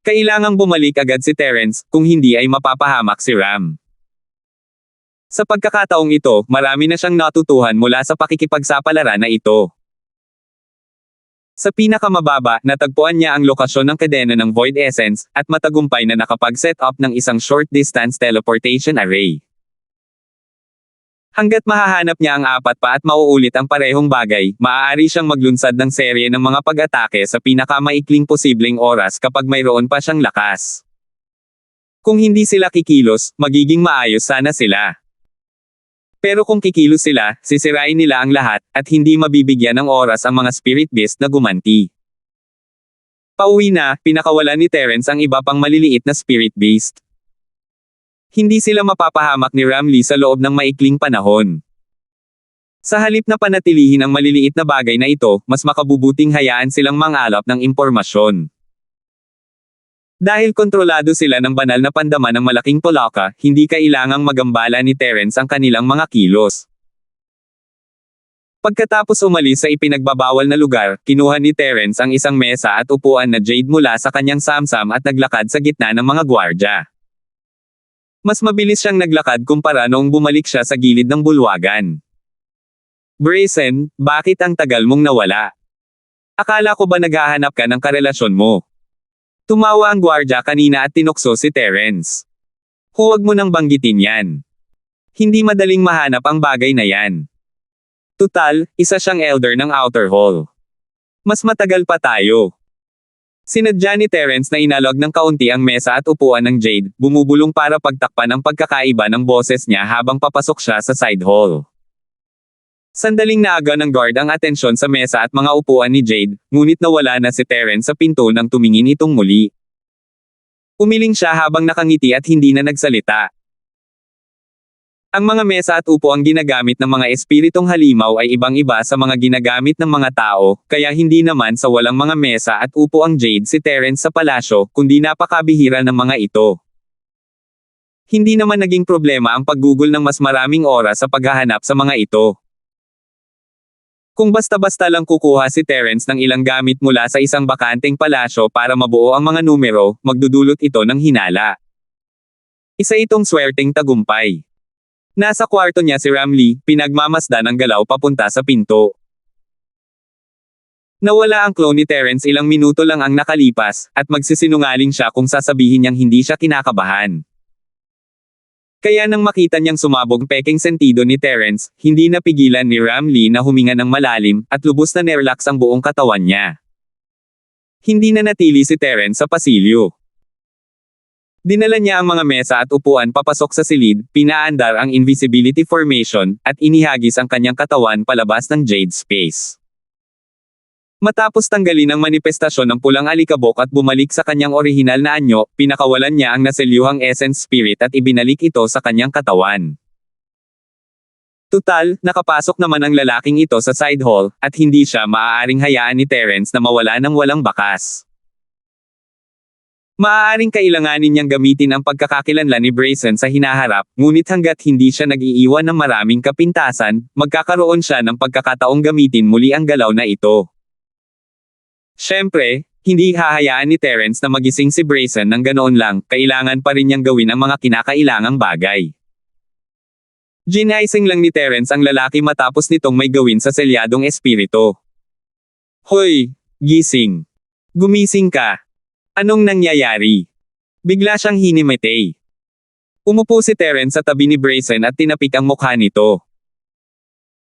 Kailangang bumalik agad si Terence, kung hindi ay mapapahamak si Ram. Sa pagkakataong ito, marami na siyang natutuhan mula sa pakikipagsapalaran na ito. Sa pinakamababa, natagpuan niya ang lokasyon ng kadena ng Void Essence, at matagumpay na nakapag-set up ng isang short-distance teleportation array. Hanggat mahahanap niya ang apat pa at mauulit ang parehong bagay, maaari siyang maglunsad ng serye ng mga pag-atake sa pinakamaikling posibleng oras kapag mayroon pa siyang lakas. Kung hindi sila kikilos, magiging maayos sana sila. Pero kung kikilos sila, sisirain nila ang lahat, at hindi mabibigyan ng oras ang mga spirit beast na gumanti. Pauwi na, pinakawalan ni Terence ang iba pang maliliit na spirit beast. Hindi sila mapapahamak ni Ramlee sa loob ng maikling panahon. Sa halip na panatilihin ang maliliit na bagay na ito, mas makabubuting hayaan silang mangalap ng impormasyon. Dahil kontrolado sila ng banal na pandaman ng malaking Polaka, hindi kailangang magambala ni Terence ang kanilang mga kilos. Pagkatapos umalis sa ipinagbabawal na lugar, kinuha ni Terence ang isang mesa at upuan na jade mula sa kanyang samsam at naglakad sa gitna ng mga gwardya. Mas mabilis siyang naglakad kumpara noong bumalik siya sa gilid ng bulwagan. Grayson, bakit ang tagal mong nawala? Akala ko ba naghahanap ka ng karelasyon mo? Tumawa ang gwardya kanina at tinukso si Terence. Huwag mo nang banggitin yan. Hindi madaling mahanap ang bagay na yan. Tutal, isa siyang elder ng Outer Hall. Mas matagal pa tayo. Sinadya ni Terence na inalog ng kaunti ang mesa at upuan ng Jade, bumubulong para pagtakpan ang pagkakaiba ng boses niya habang papasok siya sa side hall. Sandaling naaga ng guard ang atensyon sa mesa at mga upuan ni Jade, ngunit nawala na si Terence sa pinto nang tumingin itong muli. Umiling siya habang nakangiti at hindi na nagsalita. Ang mga mesa at upuang ginagamit ng mga espiritong halimaw ay ibang-iba sa mga ginagamit ng mga tao, kaya hindi naman sa walang mga mesa at upo ang Jade si Terence sa palasyo, kundi napakabihira ng mga ito. Hindi naman naging problema ang paggugol ng mas maraming oras sa paghahanap sa mga ito. Kung basta-basta lang kukuha si Terence ng ilang gamit mula sa isang bakanteng palasyo para mabuo ang mga numero, magdudulot ito ng hinala. Isa itong swerteng tagumpay. Nasa kwarto niya si Ramlee, pinagmamasdan ang galaw papunta sa pinto. Nawala ang clone ni Terence ilang minuto lang ang nakalipas, at magsisinungaling siya kung sasabihin niyang hindi siya kinakabahan. Kaya nang makita niyang sumabog peking sentido ni Terence, hindi napigilan ni Ramlee na huminga ng malalim, at lubos na nerelax ang buong katawan niya. Hindi na natili si Terence sa pasilyo. Dinala niya ang mga mesa at upuan papasok sa silid, pinaandar ang invisibility formation, at inihagis ang kanyang katawan palabas ng Jade Space. Matapos tanggalin ang manifestasyon ng pulang alikabok at bumalik sa kanyang orihinal na anyo, pinakawalan niya ang naselyuhang essence spirit at ibinalik ito sa kanyang katawan. Tutal, nakapasok naman ang lalaking ito sa side hall, at hindi siya maaaring hayaan ni Terence na mawala ng walang bakas. Maaaring kailanganin niyang gamitin ang pagkakakilanlan ni Brayson sa hinaharap, ngunit hanggat hindi siya nag-iiwan ng maraming kapintasan, magkakaroon siya ng pagkakataong gamitin muli ang galaw na ito. Siyempre, hindi hahayaan ni Terence na magising si Brayson ng ganoon lang, kailangan pa rin niyang gawin ang mga kinakailangang bagay. Ginaising lang ni Terence ang lalaki matapos nitong may gawin sa selyadong espiritu. Hoy, gising. Gumising ka. Anong nangyayari? Bigla siyang hinimatay. Umupo si Terence sa tabi ni Brayson at tinapik ang mukha nito.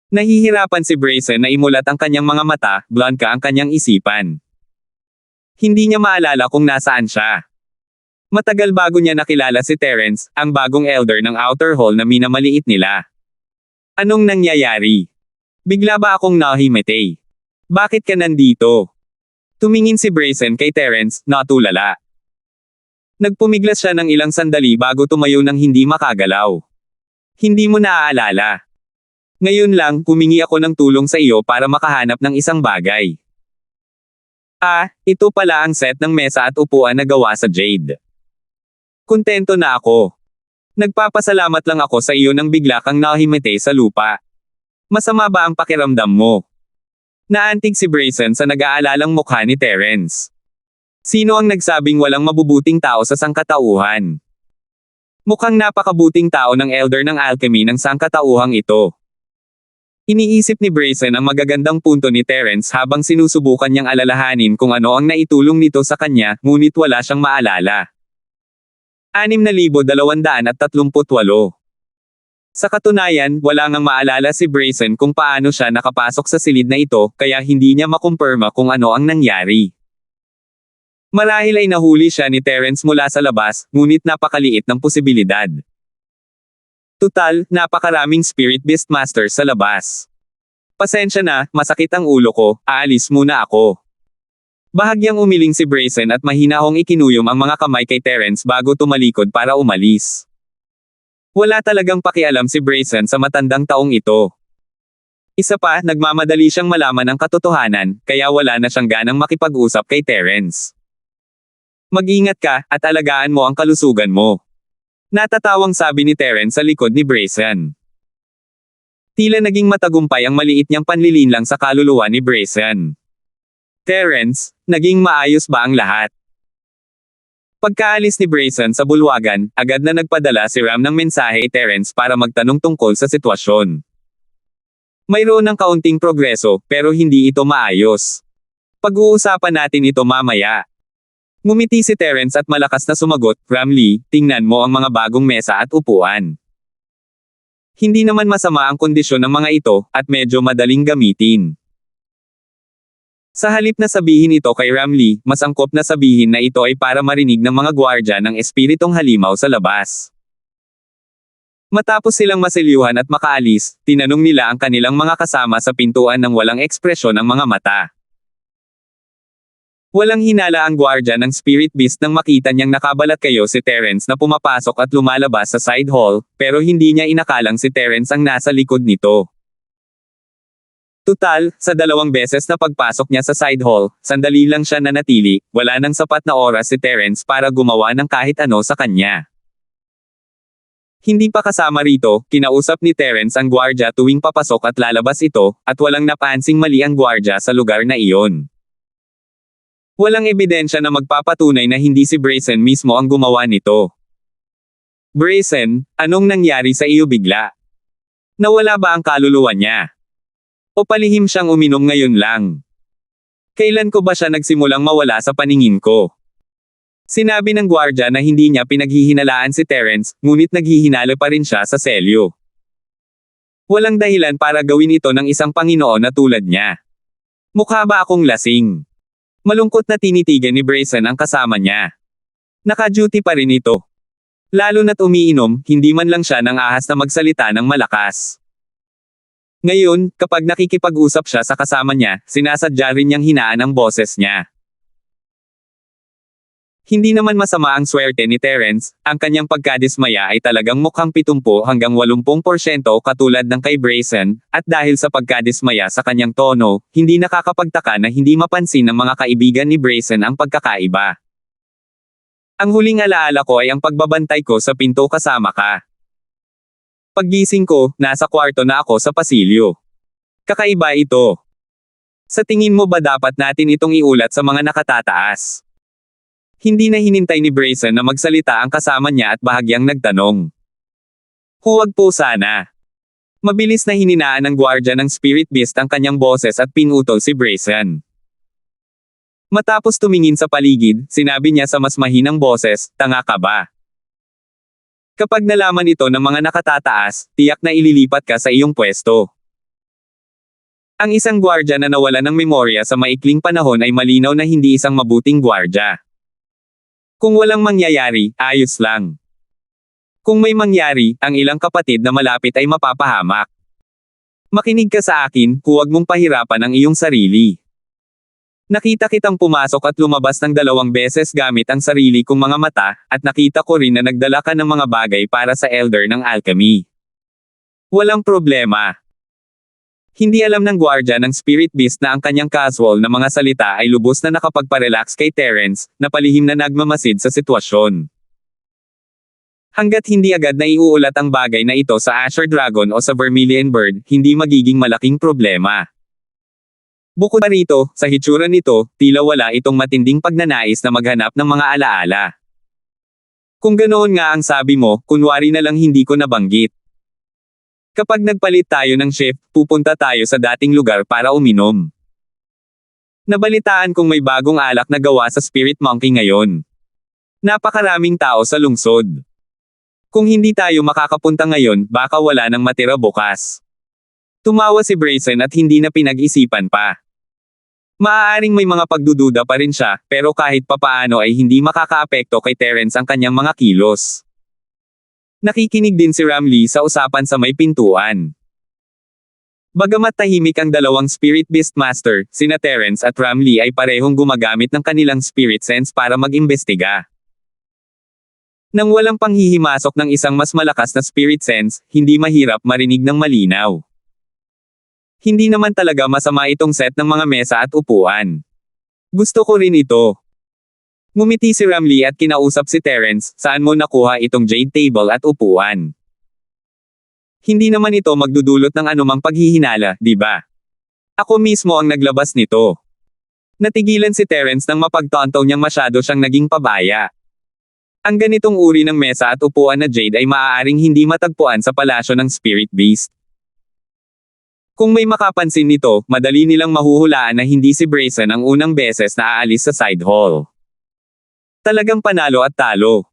Nahihirapan si Brayson na imulat ang kanyang mga mata, blanka ang kanyang isipan. Hindi niya maalala kung nasaan siya. Matagal bago niya nakilala si Terence, ang bagong elder ng outer hall na minamaliit nila. Anong nangyayari? Bigla ba akong nahimatay? Bakit ka nandito? Tumingin si Brayson kay Terence, natulala. Nagpumiglas siya ng ilang sandali bago tumayo ng hindi makagalaw. Hindi mo naaalala. Ngayon lang, humingi ako ng tulong sa iyo para makahanap ng isang bagay. Ito pala ang set ng mesa at upuan na gawa sa jade. Kontento na ako. Nagpapasalamat lang ako sa iyo nang bigla kang nahimatay sa lupa. Masama ba ang pakiramdam mo? Naantig si Brayson sa nag-aalalang mukha ni Terence. Sino ang nagsabing walang mabubuting tao sa sangkatauhan? Mukhang napakabuting tao ng elder ng alchemy ng sangkatauhang ito. Iniisip ni Brayson ang magagandang punto ni Terence habang sinusubukan niyang alalahanin kung ano ang naitulong nito sa kanya, ngunit wala siyang maalala. 6,238. Sa katunayan, wala ngang maalala si Brayson kung paano siya nakapasok sa silid na ito, kaya hindi niya makumpirma kung ano ang nangyari. Marahil ay nahuli siya ni Terence mula sa labas, ngunit napakaliit ng posibilidad. Tutal, napakaraming spirit beast master sa labas. Pasensya na, masakit ang ulo ko, aalis muna ako. Bahagyang umiling si Brayson at mahinahong ikinuyom ang mga kamay kay Terence bago tumalikod para umalis. Wala talagang pakialam si Brayson sa matandang taong ito. Isa pa, nagmamadali siyang malaman ang katotohanan, kaya wala na siyang ganang makipag-usap kay Terence. Mag-ingat ka, at alagaan mo ang kalusugan mo. Natatawang sabi ni Terence sa likod ni Brayson. Tila naging matagumpay ang maliit niyang panlilinlang sa kaluluwa ni Brayson. Terence, naging maayos ba ang lahat? Pagkaalis ni Brayson sa bulwagan, agad na nagpadala si Ram ng mensahe kay Terence para magtanong tungkol sa sitwasyon. Mayroon ng kaunting progreso, pero hindi ito maayos. Pag-uusapan natin ito mamaya. Ngumiti si Terence at malakas na sumagot, Ramlee, tingnan mo ang mga bagong mesa at upuan. Hindi naman masama ang kondisyon ng mga ito, at medyo madaling gamitin. Sa halip na sabihin ito kay Ramlee, mas angkop na sabihin na ito ay para marinig ng mga gwardya ng espiritong halimaw sa labas. Matapos silang maselyuhan at makaalis, tinanong nila ang kanilang mga kasama sa pintuan ng walang ekspresyon ng mga mata. Walang hinala ang gwardya ng spirit beast nang makita niyang nakabalat kayo si Terence na pumapasok at lumalabas sa side hall, pero hindi niya inakalang si Terence ang nasa likod nito. Tutal, sa 2 beses na pagpasok niya sa side hall, sandali lang siya nanatili, wala nang sapat na oras si Terence para gumawa ng kahit ano sa kanya. Hindi pa kasama rito, kinausap ni Terence ang gwardya tuwing papasok at lalabas ito, at walang napansing mali ang gwardya sa lugar na iyon. Walang ebidensya na magpapatunay na hindi si Brazen mismo ang gumawa nito. Brazen, anong nangyari sa iyo bigla? Nawala ba ang kaluluwa niya? O palihim siyang uminom ngayon lang? Kailan ko ba siya nagsimulang mawala sa paningin ko? Sinabi ng gwardya na hindi niya pinaghihinalaan si Terence, ngunit naghihinala pa rin siya sa selyo. Walang dahilan para gawin ito ng isang Panginoon na tulad niya. Mukha ba akong lasing? Malungkot na tinitigan ni Brazen ang kasama niya. Naka-duty pa rin ito. Lalo na't umiinom, hindi man lang siya nang ahas na magsalita ng malakas. Ngayon, kapag nakikipag-usap siya sa kasama niya, sinasadya rin niyang hinaan ang boses niya. Hindi naman masama ang swerte ni Terence, ang kanyang pagkadismaya ay talagang mukhang 70 hanggang 80% katulad ng kay Brazen, at dahil sa pagkadismaya sa kanyang tono, hindi nakakapagtaka na hindi mapansin ng mga kaibigan ni Brazen ang pagkakaiba. Ang huling alaala ko ay ang pagbabantay ko sa pinto kasama ka. Paggising ko, nasa kwarto na ako sa pasilyo. Kakaiba ito. Sa tingin mo ba dapat natin itong iulat sa mga nakatataas? Hindi na hinintay ni Brazen na magsalita ang kasama niya at bahagyang nagtanong. Huwag po sana. Mabilis na hininaan ng gwardya ng Spirit Beast ang kanyang boses at pinutol si Brazen. Matapos tumingin sa paligid, sinabi niya sa mas mahinang boses, tanga ka ba? Kapag nalaman ito ng mga nakatataas, tiyak na ililipat ka sa iyong pwesto. Ang isang gwardya na nawala ng memorya sa maikling panahon ay malinaw na hindi isang mabuting gwardya. Kung walang mangyayari, ayos lang. Kung may mangyari, ang ilang kapatid na malapit ay mapapahamak. Makinig ka sa akin, huwag mong pahirapan ang iyong sarili. Nakita kitang pumasok at lumabas ng 2 beses gamit ang sarili kong mga mata, at nakita ko rin na nagdala ka ng mga bagay para sa Elder ng Alchemy. Walang problema. Hindi alam ng gwardya ng Spirit Beast na ang kanyang casual na mga salita ay lubos na nakapagparelax kay Terence, na palihim na nagmamasid sa sitwasyon. Hanggat hindi agad na iuulat ang bagay na ito sa Azure Dragon o sa Vermilion Bird, hindi magiging malaking problema. Bukod pa rito, sa hitsura nito, tila wala itong matinding pagnanais na maghanap ng mga alaala. Kung ganoon nga ang sabi mo, kunwari na lang hindi ko nabanggit. Kapag nagpalit tayo ng shift, pupunta tayo sa dating lugar para uminom. Nabalitaan kong may bagong alak na gawa sa Spirit Monkey ngayon. Napakaraming tao sa lungsod. Kung hindi tayo makakapunta ngayon, baka wala nang matira bukas. Tumawa si Brazen at hindi na pinag-isipan pa. Maaaring may mga pagdududa pa rin siya, pero kahit papaano ay hindi makakaapekto kay Terence ang kanyang mga kilos. Nakikinig din si Ramlee sa usapan sa may pintuan. Bagamat tahimik ang 2 Spirit Beast Master, sina Terence at Ramlee ay parehong gumagamit ng kanilang Spirit Sense para mag-imbestiga. Nang walang panghihimasok ng isang mas malakas na Spirit Sense, hindi mahirap marinig ng malinaw. Hindi naman talaga masama itong set ng mga mesa at upuan. Gusto ko rin ito. Ngumiti si Ramlee at kinausap si Terence, saan mo nakuha itong jade table at upuan? Hindi naman ito magdudulot ng anumang paghihinala, di ba? Ako mismo ang naglabas nito. Natigilan si Terence nang mapagtanto niyang masyado siyang naging pabaya. Ang ganitong uri ng mesa at upuan na jade ay maaaring hindi matagpuan sa palasyo ng Spirit Beast. Kung may makapansin nito, madali nilang mahuhulaan na hindi si Brazen ang unang beses na aalis sa side hall. Talagang panalo at talo.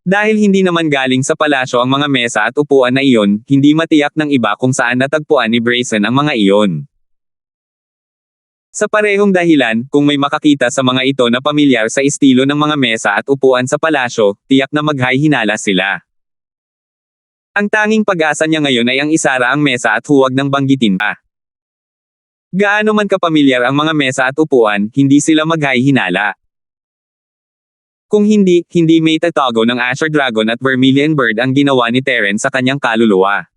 Dahil hindi naman galing sa palasyo ang mga mesa at upuan na iyon, hindi matiyak ng iba kung saan natagpuan ni Brazen ang mga iyon. Sa parehong dahilan, kung may makakita sa mga ito na pamilyar sa estilo ng mga mesa at upuan sa palasyo, tiyak na maghay-hinala sila. Ang tanging pag-asa niya ngayon ay ang isara ang mesa at huwag nang banggitin pa. Gaano man kapamilyar ang mga mesa at upuan, hindi sila maghay-hinala. Kung hindi may tatago ng Azure Dragon at Vermilion Bird ang ginawa ni Terence sa kanyang kaluluwa.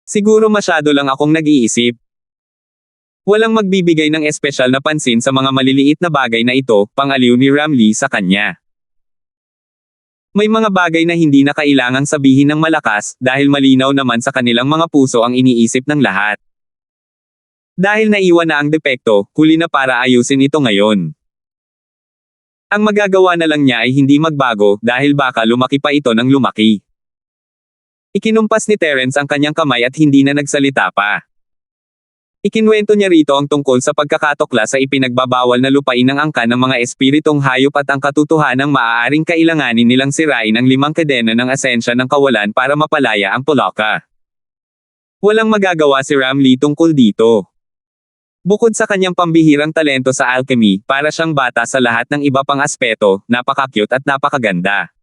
Siguro masyado lang akong nag-iisip. Walang magbibigay ng espesyal na pansin sa mga maliliit na bagay na ito, pang-aliw ni Ramlee sa kanya. May mga bagay na hindi na kailangang sabihin ng malakas, dahil malinaw naman sa kanilang mga puso ang iniisip ng lahat. Dahil naiwan na ang depekto, huli na para ayusin ito ngayon. Ang magagawa na lang niya ay hindi magbago, dahil baka lumaki pa ito ng lumaki. Ikinumpas ni Terence ang kanyang kamay at hindi na nagsalita pa. Ikinwento niya rito ang tungkol sa pagkakatukla sa ipinagbabawal na lupain ng angkan ng mga espiritong hayop at ang katotohanang maaaring kailanganin nilang sirain ang 5 kadena ng asensya ng kawalan para mapalaya ang Poloka. Walang magagawa si Ramlee tungkol dito. Bukod sa kanyang pambihirang talento sa alchemy, para siyang bata sa lahat ng iba pang aspeto, napaka-cute at napakaganda.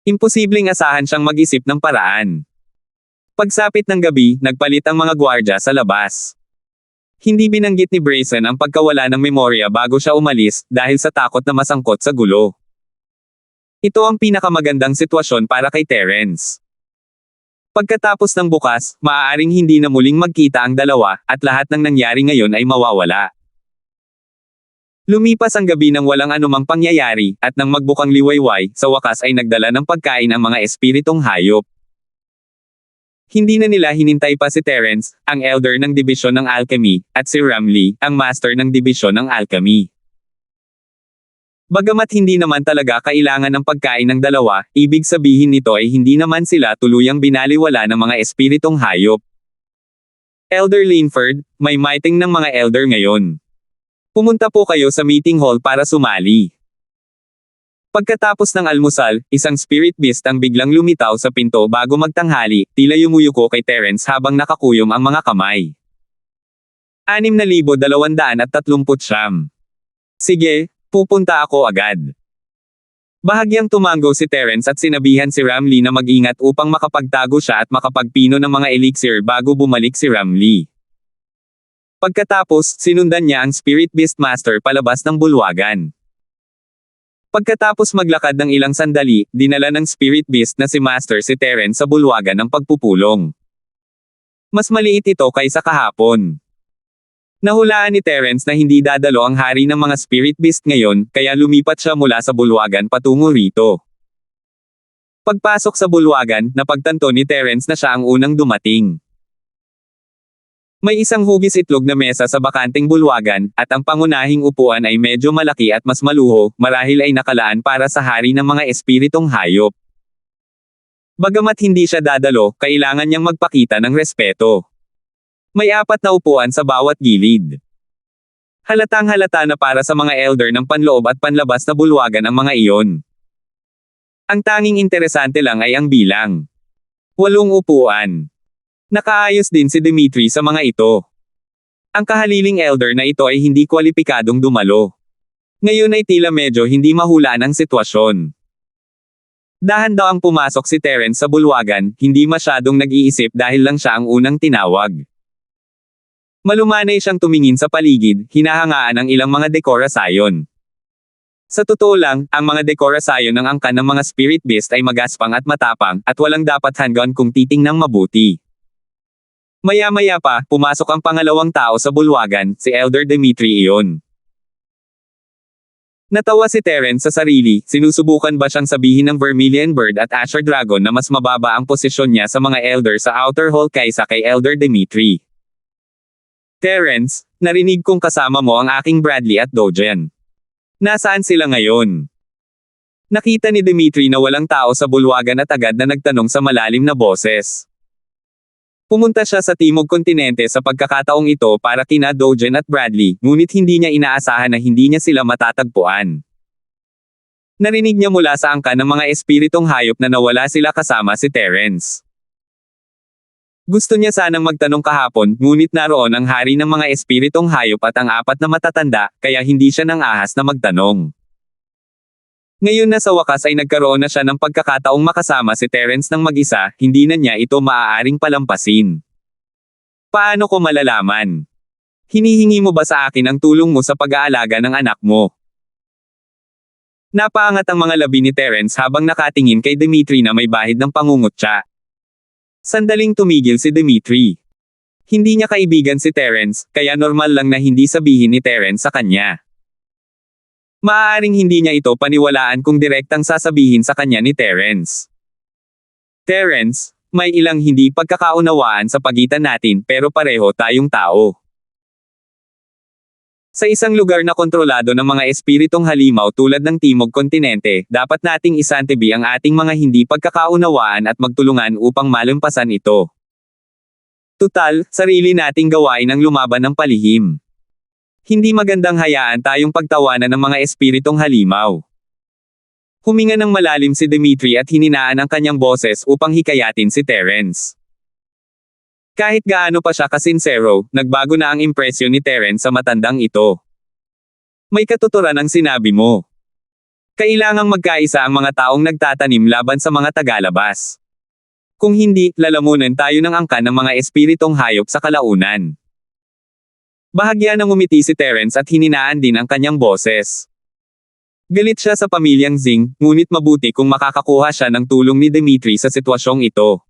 Imposibleng asahan siyang mag-isip ng paraan. Pagsapit ng gabi, nagpalit ang mga gwardya sa labas. Hindi binanggit ni Brayson ang pagkawala ng memorya bago siya umalis, dahil sa takot na masangkot sa gulo. Ito ang pinakamagandang sitwasyon para kay Terence. Pagkatapos ng bukas, maaaring hindi na muling magkita ang dalawa, at lahat ng nangyari ngayon ay mawawala. Lumipas ang gabi nang walang anumang pangyayari, at nang magbukang liwayway, sa wakas ay nagdala ng pagkain ang mga espiritong hayop. Hindi na nila hinintay pa si Terence, ang elder ng dibisyon ng alchemy, at si Ramlee, ang master ng dibisyon ng alchemy. Bagamat hindi naman talaga kailangan ng pagkain ng dalawa, ibig sabihin nito ay hindi naman sila tuluyang binaliwala ng mga espiritong hayop. Elder Linford, may meeting ng mga elder ngayon. Pumunta po kayo sa meeting hall para sumali. Pagkatapos ng almusal, isang spirit beast ang biglang lumitaw sa pinto bago magtanghali, tila yumuyuko kay Terence habang nakakuyom ang mga kamay. 6,239. Sige, pupunta ako agad. Bahagyang tumango si Terence at sinabihan si Ramlee na mag-ingat upang makapagtago siya at makapagpino ng mga elixir bago bumalik si Ramlee. Pagkatapos, sinundan niya ang Spirit Beast Master palabas ng bulwagan. Pagkatapos maglakad ng ilang sandali, dinala ng Spirit Beast na si Master si Terence sa bulwagan ng pagpupulong. Mas maliit ito kaysa kahapon. Nahulaan ni Terence na hindi dadalo ang hari ng mga Spirit Beast ngayon, kaya lumipat siya mula sa bulwagan patungo rito. Pagpasok sa bulwagan, napagtanto ni Terence na siya ang unang dumating. May isang hugis itlog na mesa sa bakanting bulwagan, at ang pangunahing upuan ay medyo malaki at mas maluho, marahil ay nakalaan para sa hari ng mga espiritong hayop. Bagamat hindi siya dadalo, kailangan niyang magpakita ng respeto. May 4 na upuan sa bawat gilid. Halatang halata na para sa mga elder ng panloob at panlabas na bulwagan ang mga iyon. Ang tanging interesante lang ay ang bilang. 8 upuan. Nakaayos din si Dimitri sa mga ito. Ang kahaliling elder na ito ay hindi kwalipikadong dumalo. Ngayon ay tila medyo hindi mahulaan ang sitwasyon. Dahan-dahang pumasok si Terence sa bulwagan, hindi masyadong nag-iisip dahil lang siya ang unang tinawag. Malumanay siyang tumingin sa paligid, hinahangaan ang ilang mga dekorasayon. Sa totoo lang, ang mga dekorasayon ng angkan ng mga spirit beast ay magaspang at matapang, at walang dapat hanggan kung titingnang mabuti. Maya-maya pa, pumasok ang pangalawang tao sa bulwagan, si Elder Dimitri iyon. Natawa si Terence sa sarili, sinusubukan ba siyang sabihin ng Vermilion Bird at Asher Dragon na mas mababa ang posisyon niya sa mga elder sa Outer Hall kaysa kay Elder Dimitri. Terence, narinig kong kasama mo ang aking Bradley at Dojen. Nasaan sila ngayon? Nakita ni Dimitri na walang tao sa bulwagan at agad na nagtanong sa malalim na boses. Pumunta siya sa Timog Kontinente sa pagkakataong ito para kina Dojen at Bradley, ngunit hindi niya inaasahan na hindi niya sila matatagpuan. Narinig niya mula sa angkan ng mga espiritong hayop na nawala sila kasama si Terence. Gusto niya sanang magtanong kahapon, ngunit naroon ang hari ng mga espiritong hayop at ang 4 na matatanda, kaya hindi siya nang ahas na magtanong. Ngayon na sa wakas ay nagkaroon na siya ng pagkakataong makasama si Terence ng mag-isa, hindi na niya ito maaaring palampasin. Paano ko malalaman? Hinihingi mo ba sa akin ang tulong mo sa pag-aalaga ng anak mo? Napaangat ang mga labi ni Terence habang nakatingin kay Dimitri na may bahid ng pangungutya. Sandaling tumigil si Dimitri. Hindi niya kaibigan si Terence, kaya normal lang na hindi sabihin ni Terence sa kanya. Maaaring hindi niya ito paniwalaan kung direktang sasabihin sa kanya ni Terence. Terence, may ilang hindi pagkakaunawaan sa pagitan natin pero pareho tayong tao. Sa isang lugar na kontrolado ng mga espiritong halimaw tulad ng Timog Kontinente, dapat nating isantabi ang ating mga hindi pagkakaunawaan at magtulungan upang malampasan ito. Tutal, sarili nating gawain ang lumaban ng palihim. Hindi magandang hayaan tayong pagtawanan ng mga espiritong halimaw. Huminga ng malalim si Dimitri at hininaan ang kanyang boses upang hikayatin si Terence. Kahit gaano pa siya kasinsero, nagbago na ang impresyon ni Terence sa matandang ito. May katuturan ang sinabi mo. Kailangang magkaisa ang mga taong nagtatanim laban sa mga tagalabas. Kung hindi, lalamunan tayo ng angkan ng mga espiritong hayop sa kalaunan. Bahagya ng umiti si Terence at hininaan din ang kanyang boses. Galit siya sa pamilyang Zing, ngunit mabuti kung makakakuha siya ng tulong ni Dimitri sa sitwasyong ito.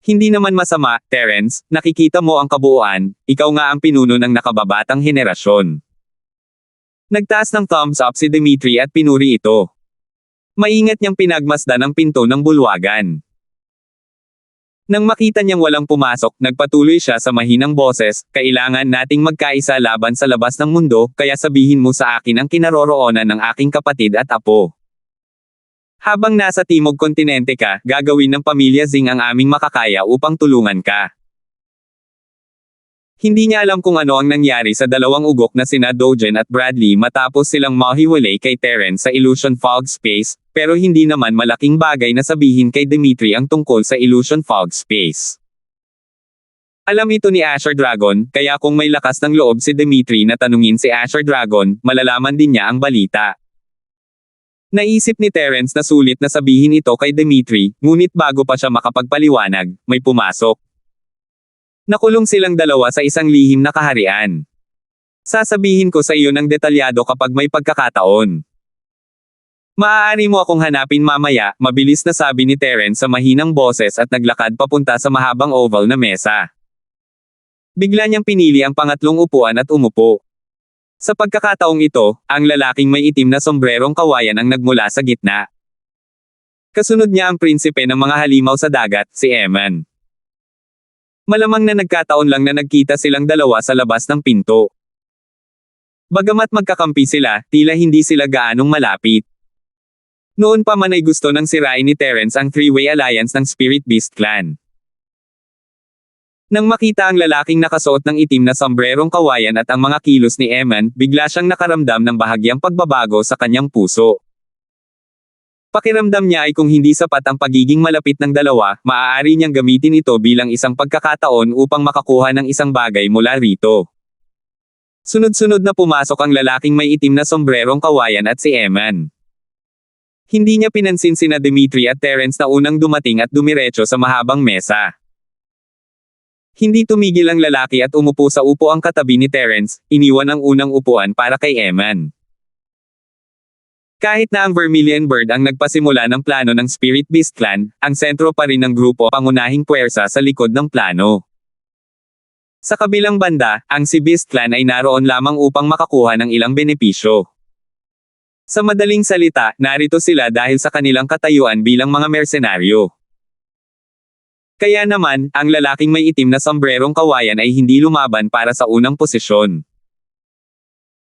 Hindi naman masama, Terence, nakikita mo ang kabuuan, ikaw nga ang pinuno ng nakababatang henerasyon. Nagtaas ng thumbs up si Dimitri at pinuri ito. Maingat niyang pinagmasdan ang pinto ng bulwagan. Nang makita niyang walang pumasok, nagpatuloy siya sa mahinang boses, kailangan nating magkaisa laban sa labas ng mundo, kaya sabihin mo sa akin ang kinaroroonan ng aking kapatid at apo. Habang nasa Timog Kontinente ka, gagawin ng pamilya Zing ang aming makakaya upang tulungan ka. Hindi niya alam kung ano ang nangyari sa dalawang ugok na sina Dogen at Bradley matapos silang mahiwalay kay Terence sa Illusion Fog Space, pero hindi naman malaking bagay na sabihin kay Dimitri ang tungkol sa Illusion Fog Space. Alam ito ni Asher Dragon, kaya kung may lakas ng loob si Dimitri na tanungin si Asher Dragon, malalaman din niya ang balita. Naisip ni Terence na sulit na sabihin ito kay Dimitri, ngunit bago pa siya makapagpaliwanag, may pumasok. Nakulong silang dalawa sa isang lihim na kaharian. Sasabihin ko sa iyo ng detalyado kapag may pagkakataon. Maaari mo akong hanapin mamaya, mabilis na sabi ni Terence sa mahinang boses at naglakad papunta sa mahabang oval na mesa. Bigla niyang pinili ang pangatlong upuan at umupo. Sa pagkakataong ito, ang lalaking may itim na sombrerong kawayan ang nagmula sa gitna. Kasunod niya ang prinsipe ng mga halimaw sa dagat, si Eman. Malamang na nagkataon lang na nagkita silang dalawa sa labas ng pinto. Bagamat magkakampi sila, tila hindi sila gaanong malapit. Noon pa man ay gusto nang sirain ni Terence ang three-way alliance ng Spirit Beast Clan. Nang makita ang lalaking nakasuot ng itim na sombrerong kawayan at ang mga kilos ni Eman, bigla siyang nakaramdam ng bahagyang pagbabago sa kanyang puso. Pakiramdam niya ay kung hindi sapat ang pagiging malapit ng dalawa, maaari niyang gamitin ito bilang isang pagkakataon upang makakuha ng isang bagay mula rito. Sunod-sunod na pumasok ang lalaking may itim na sombrerong kawayan at si Eman. Hindi niya pinansin sina Dimitri at Terence na unang dumating at dumiretso sa mahabang mesa. Hindi tumigil ang lalaki at umupo sa upuang katabi ni Terence, iniwan ang unang upuan para kay Eman. Kahit na ang Vermilion Bird ang nagpasimula ng plano ng Spirit Beast Clan, ang sentro pa rin ng grupo pangunahing puwersa sa likod ng plano. Sa kabilang banda, ang si Beast Clan ay naroon lamang upang makakuha ng ilang benepisyo. Sa madaling salita, narito sila dahil sa kanilang katayuan bilang mga mersenaryo. Kaya naman, ang lalaking may itim na sombrerong kawayan ay hindi lumaban para sa unang posisyon.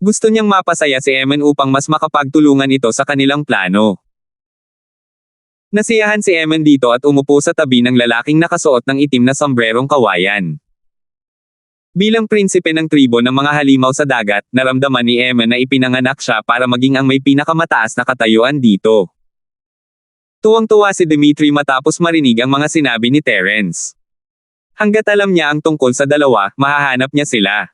Gusto niyang mapasaya si Eman upang mas makapagtulungan ito sa kanilang plano. Nasiyahan si Eman dito at umupo sa tabi ng lalaking nakasuot ng itim na sombrerong kawayan. Bilang prinsipe ng tribo ng mga halimaw sa dagat, naramdaman ni Eman na ipinanganak siya para maging ang may pinakamataas na katayuan dito. Tuwang-tuwa si Dimitri matapos marinig ang mga sinabi ni Terence. Hanggat alam niya ang tungkol sa dalawa, mahahanap niya sila.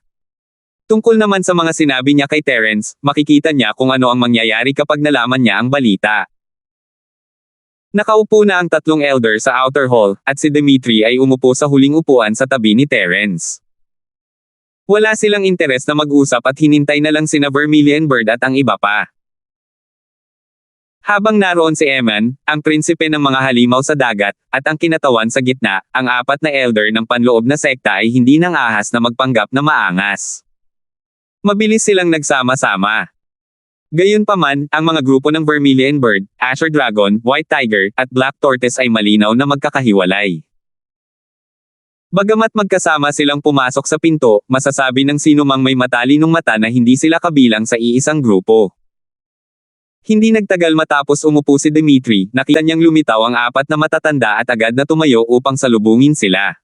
Tungkol naman sa mga sinabi niya kay Terence, makikita niya kung ano ang mangyayari kapag nalaman niya ang balita. Nakaupo na ang tatlong elder sa outer hall, at si Dimitri ay umupo sa huling upuan sa tabi ni Terence. Wala silang interes na mag-usap at hinintay na lang sina Vermilion Bird at ang iba pa. Habang naroon si Eman, ang prinsipe ng mga halimaw sa dagat, at ang kinatawan sa gitna, ang apat na elder ng panloob na sekta ay hindi nang ahas na magpanggap na maangas. Mabilis silang nagsama-sama. Gayunpaman, ang mga grupo ng Vermilion Bird, Azure Dragon, White Tiger, at Black Tortoise ay malinaw na magkakahiwalay. Bagamat magkasama silang pumasok sa pinto, masasabi ng sinumang may matalinong mata na hindi sila kabilang sa iisang grupo. Hindi nagtagal matapos umupo si Dimitri, nakita niyang lumitaw ang apat na matatanda at agad na tumayo upang salubungin sila.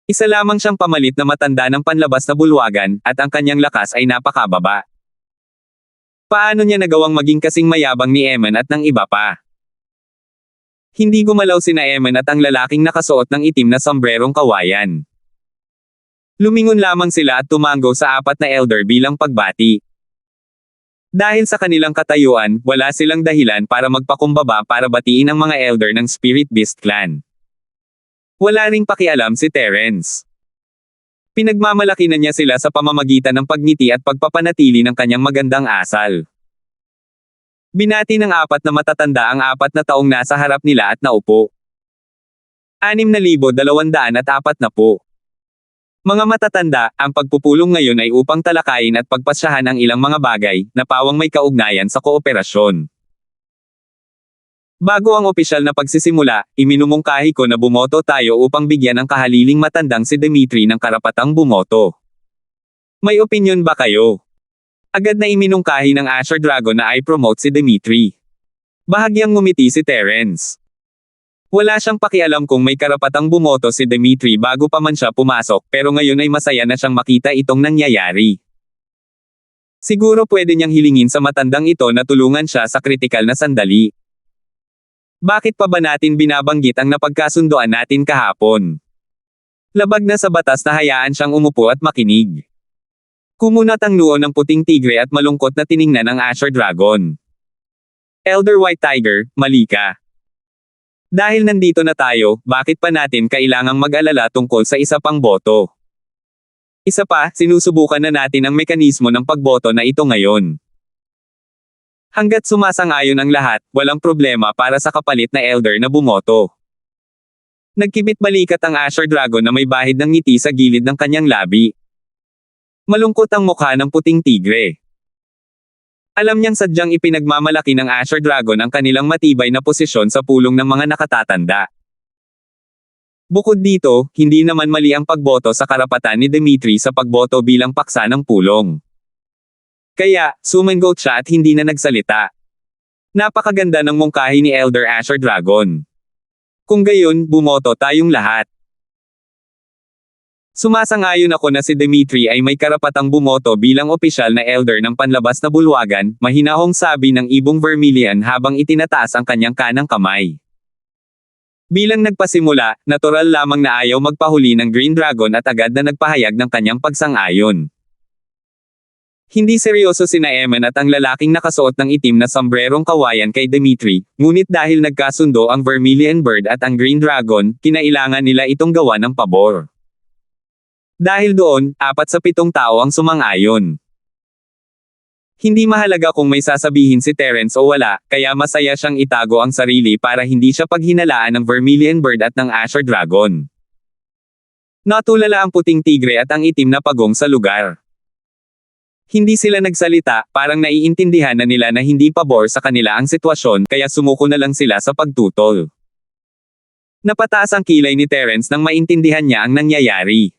Isa lamang siyang pamalit na matanda ng panlabas na bulwagan, at ang kanyang lakas ay napakababa. Paano niya nagawang maging kasing mayabang ni Eman at ng iba pa? Hindi gumalaw sina Eman at ang lalaking nakasuot ng itim na sombrerong kawayan. Lumingon lamang sila at tumango sa apat na elder bilang pagbati. Dahil sa kanilang katayuan, wala silang dahilan para magpakumbaba para batiin ang mga elder ng Spirit Beast Clan. Wala ring pakialam si Terence. Pinagmamalaki na niya sila sa pamamagitan ng pagngiti at pagpapanatili ng kanyang magandang asal. Binati ng apat na matatanda ang apat na taong nasa harap nila at naupo. 6,240. Mga matatanda, ang pagpupulong ngayon ay upang talakayin at pagpasyahan ang ilang mga bagay, na pawang may kaugnayan sa kooperasyon. Bago ang opisyal na pagsisimula, iminumungkahi ko na bumoto tayo upang bigyan ng kahaliling matandang si Dimitri ng karapatang bumoto. May opinyon ba kayo? Agad na iminungkahi ng Azure Dragon na i-promote si Dimitri. Bahagyang ngumiti si Terence. Wala siyang pakialam kung may karapatang bumoto si Dimitri bago pa man siya pumasok, pero ngayon ay masaya na siyang makita itong nangyayari. Siguro pwede niyang hilingin sa matandang ito na tulungan siya sa kritikal na sandali. Bakit pa ba natin binabanggit ang napagkasundoan natin kahapon? Labag na sa batas na hayaan siyang umupo at makinig. Kumunat ang noo ng puting tigre at malungkot na tiningnan ang Azure Dragon. Elder White Tiger, mali ka. Dahil nandito na tayo, bakit pa natin kailangang mag-alala tungkol sa isa pang boto? Isa pa, sinusubukan na natin ang mekanismo ng pagboto na ito ngayon. Hanggat sumasang-ayon ang lahat, walang problema para sa kapalit na elder na bumoto. Nagkibit balikat ang Azure Dragon na may bahid ng ngiti sa gilid ng kanyang labi. Malungkot ang mukha ng puting tigre. Alam niyang sadyang ipinagmamalaki ng Azure Dragon ang kanilang matibay na posisyon sa pulong ng mga nakatatanda. Bukod dito, hindi naman mali ang pagboto sa karapatan ni Dimitri sa pagboto bilang paksa ng pulong. Kaya, sumangot siya at hindi na nagsalita. Napakaganda ng mungkahi ni Elder Azure Dragon. Kung gayon, bumoto tayong lahat. Sumasang-ayon ako na si Dimitri ay may karapatang bumoto bilang opisyal na elder ng panlabas na bulwagan, mahinahong sabi ng ibong Vermilion habang itinataas ang kanyang kanang kamay. Bilang nagpasimula, natural lamang na ayaw magpahuli ng Green Dragon at agad na nagpahayag ng kanyang pagsang-ayon. Hindi seryoso sina Eman at ang lalaking nakasuot ng itim na sombrerong kawayan kay Dimitri, ngunit dahil nagkasundo ang Vermilion Bird at ang Green Dragon, kinailangan nila itong gawa ng pabor. Dahil doon, 4 sa 7 tao ang sumang-ayon. Hindi mahalaga kung may sasabihin si Terence o wala, kaya masaya siyang itago ang sarili para hindi siya paghinalaan ng Vermilion Bird at ng Azure Dragon. Natulala ang puting tigre at ang itim na pagong sa lugar. Hindi sila nagsalita, parang naiintindihan na nila na hindi pabor sa kanila ang sitwasyon, kaya sumuko na lang sila sa pagtutol. Napataas ang kilay ni Terence nang maintindihan niya ang nangyayari.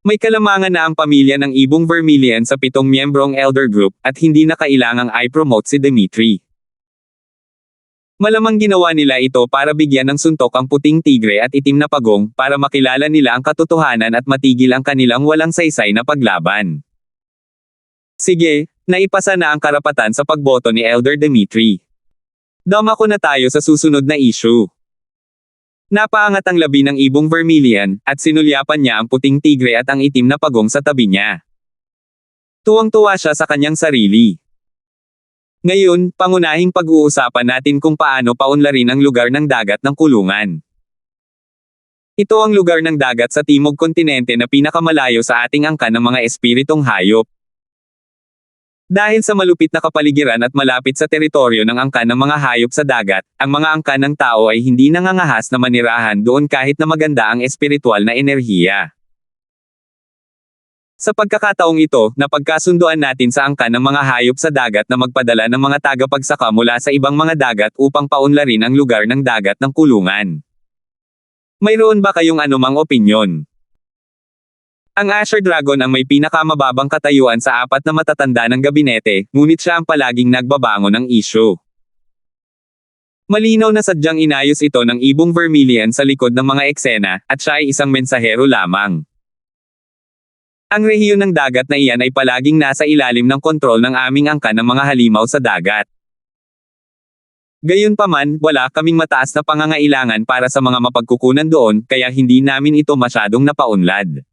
May kalamangan na ang pamilya ng ibong Vermilion sa 7 miyembrong elder group, at hindi na kailangang i-promote si Dimitri. Malamang ginawa nila ito para bigyan ng suntok ang puting tigre at itim na pagong, para makilala nila ang katotohanan at matigil ang kanilang walang saysay na paglaban. Sige, naipasa na ang karapatan sa pagboto ni Elder Dimitri. Dumako na tayo sa susunod na issue. Napaangat ang labi ng ibong Vermilion, at sinulyapan niya ang puting tigre at ang itim na pagong sa tabi niya. Tuwang-tuwa siya sa kanyang sarili. Ngayon, pangunahing pag-uusapan natin kung paano paunlarin ang lugar ng dagat ng kulungan. Ito ang lugar ng dagat sa timog kontinente na pinakamalayo sa ating angkan ng mga espiritong hayop. Dahil sa malupit na kapaligiran at malapit sa teritoryo ng angkan ng mga hayop sa dagat, ang mga angkan ng tao ay hindi nangangahas na manirahan doon kahit na maganda ang espiritual na enerhiya. Sa pagkakataong ito, napagkasunduan natin sa angkan ng mga hayop sa dagat na magpadala ng mga tagapagsaka mula sa ibang mga dagat upang paunlarin ang lugar ng dagat ng kulungan. Mayroon ba kayong anumang opinyon? Ang Asher Dragon ang may pinakamababang katayuan sa apat na matatanda ng gabinete, ngunit siya ang palaging nagbabango ng isyu. Malinaw na sadyang inayos ito ng ibong Vermilion sa likod ng mga eksena, at siya ay isang mensahero lamang. Ang rehiyon ng dagat na iyan ay palaging nasa ilalim ng kontrol ng aming angkan ng mga halimaw sa dagat. Gayunpaman, wala kaming mataas na pangangailangan para sa mga mapagkukunan doon, kaya hindi namin ito masyadong napaunlad.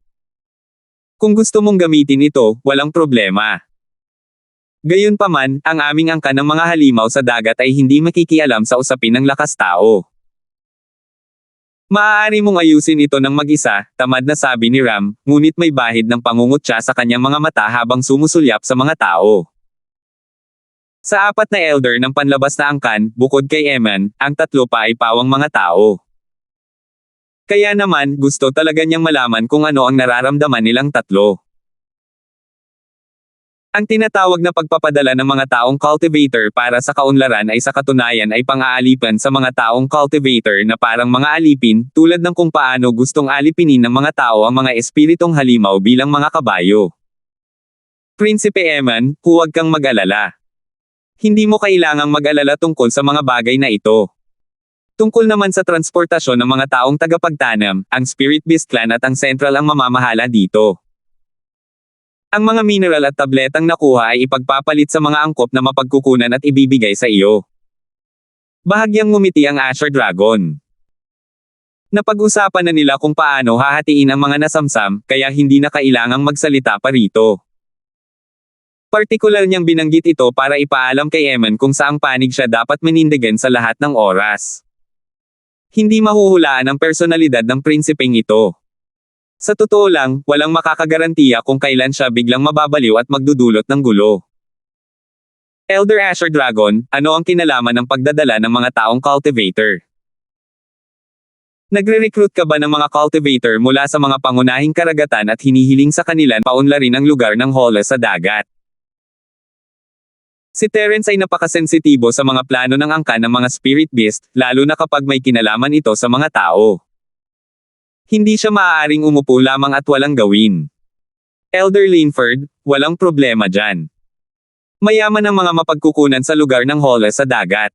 Kung gusto mong gamitin ito, walang problema. Gayunpaman, ang aming angkan ng mga halimaw sa dagat ay hindi makikialam sa usapin ng lakas tao. Maaari mong ayusin ito ng mag-isa, tamad na sabi ni Ram, ngunit may bahid ng pangungutya sa kanyang mga mata habang sumusulyap sa mga tao. Sa apat na elder ng panlabas na angkan, bukod kay Eman, ang tatlo pa ay pawang mga tao. Kaya naman, gusto talaga niyang malaman kung ano ang nararamdaman nilang tatlo. Ang tinatawag na pagpapadala ng mga taong cultivator para sa kaunlaran ay sa katunayan ay pang-aalipan sa mga taong cultivator na parang mga alipin, tulad ng kung paano gustong alipinin ng mga tao ang mga espiritong halimaw bilang mga kabayo. Prinsipe Eman, huwag kang mag-alala. Hindi mo kailangang mag-alala tungkol sa mga bagay na ito. Tungkol naman sa transportasyon ng mga taong tagapagtanam, ang Spirit Beast Clan at ang Central ang mamamahala dito. Ang mga mineral at tabletang nakuha ay ipagpapalit sa mga angkop na mapagkukunan at ibibigay sa iyo. Bahagyang ngumiti ang Asher Dragon. Napag-usapan na nila kung paano hahatiin ang mga nasamsam, kaya hindi na kailangang magsalita pa rito. Partikular niyang binanggit ito para ipaalam kay Eman kung saang panig siya dapat manindigan sa lahat ng oras. Hindi mahuhulaan ang personalidad ng prinsipeng ito. Sa totoo lang, walang makakagarantiya kung kailan siya biglang mababaliw at magdudulot ng gulo. Elder Asher Dragon, ano ang kinalaman ng pagdadala ng mga taong cultivator? Nagre-recruit ka ba ng mga cultivator mula sa mga pangunahing karagatan at hinihiling sa kanila paunlarin ang lugar ng Hola sa dagat? Si Terence ay napakasensitibo sa mga plano ng angkan ng mga spirit beast, lalo na kapag may kinalaman ito sa mga tao. Hindi siya maaaring umupo lamang at walang gawin. Elder Linford, walang problema dyan. Mayaman ang mga mapagkukunan sa lugar ng Hola sa dagat.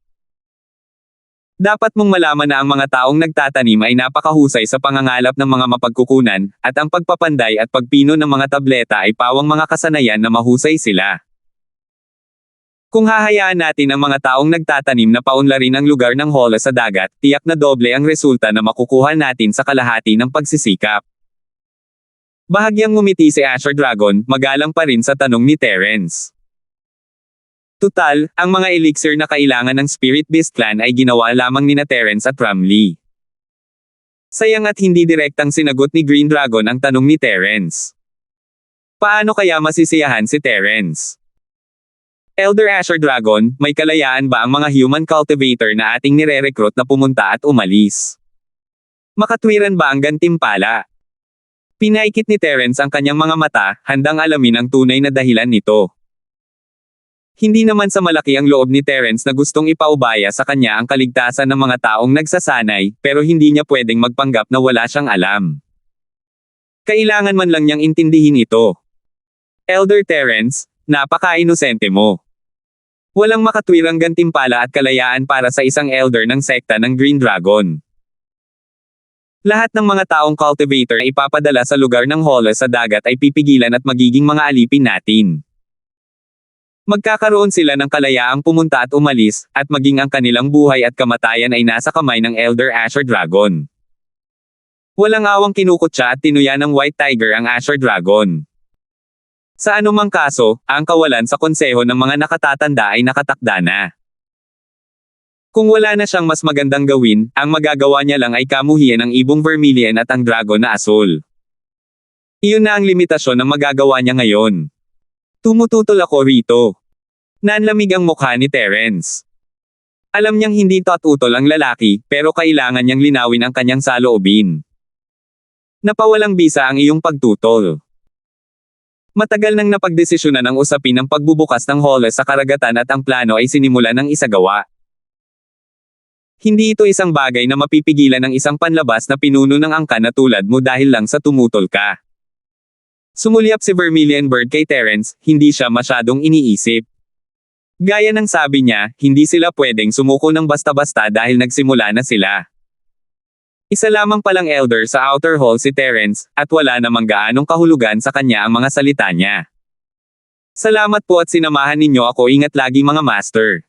Dapat mong malaman na ang mga taong nagtatanim ay napakahusay sa pangangalap ng mga mapagkukunan, at ang pagpapanday at pagpino ng mga tableta ay pawang mga kasanayan na mahusay sila. Kung hahayaan natin ang mga taong nagtatanim na paunlarin ang lugar ng Hola sa dagat, tiyak na doble ang resulta na makukuha natin sa kalahati ng pagsisikap. Bahagyang ngumiti si Asher Dragon, magalang pa rin sa tanong ni Terence. Tutal, ang mga elixir na kailangan ng Spirit Beast Clan ay ginawa lamang ni Terence at Ramlee. Sayang at hindi direktang sinagot ni Green Dragon ang tanong ni Terence. Paano kaya masisiyahan si Terence? Elder Asher Dragon, may kalayaan ba ang mga human cultivator na ating nire-recruit na pumunta at umalis? Makatwiran ba ang gantimpala? Pinaikit ni Terence ang kanyang mga mata, handang alamin ang tunay na dahilan nito. Hindi naman sa malaki ang loob ni Terence na gustong ipaubaya sa kanya ang kaligtasan ng mga taong nagsasanay, pero hindi niya pwedeng magpanggap na wala siyang alam. Kailangan man lang niyang intindihin ito. Elder Terence, napaka-inosente mo. Walang makatwirang gantimpala at kalayaan para sa isang elder ng sekta ng Green Dragon. Lahat ng mga taong cultivator na ipapadala sa lugar ng Hola sa dagat ay pipigilan at magiging mga alipin natin. Magkakaroon sila ng kalayaang pumunta at umalis, at maging ang kanilang buhay at kamatayan ay nasa kamay ng Elder Asher Dragon. Walang awang kinukutya at tinuya ng White Tiger ang Asher Dragon. Sa anumang kaso, ang kawalan sa konseho ng mga nakatatanda ay nakatakda na. Kung wala na siyang mas magandang gawin, ang magagawa niya lang ay kamuhian ang ibong Vermilion at ang dragon na asul. Iyon na ang limitasyon ng magagawa niya ngayon. Tumututol ako rito. Nanlamig ang mukha ni Terence. Alam niyang hindi tatutol ang lalaki, pero kailangan niyang linawin ang kanyang saloobin. Napawalang bisa ang iyong pagtutol. Matagal nang napagdesisyonan ang usapin ng pagbubukas ng hole sa karagatan at ang plano ay sinimulan ng isagawa. Hindi ito isang bagay na mapipigilan ng isang panlabas na pinuno ng angkan na tulad mo dahil lang sa tumutol ka. Sumulyap si Vermilion Bird kay Terence, hindi siya masyadong iniisip. Gaya ng sabi niya, hindi sila pwedeng sumuko ng basta-basta dahil nagsimula na sila. Isa lamang palang elder sa outer hall si Terence, at wala namang gaanong kahulugan sa kanya ang mga salita niya. Salamat po at sinamahan ninyo ako, ingat lagi mga master.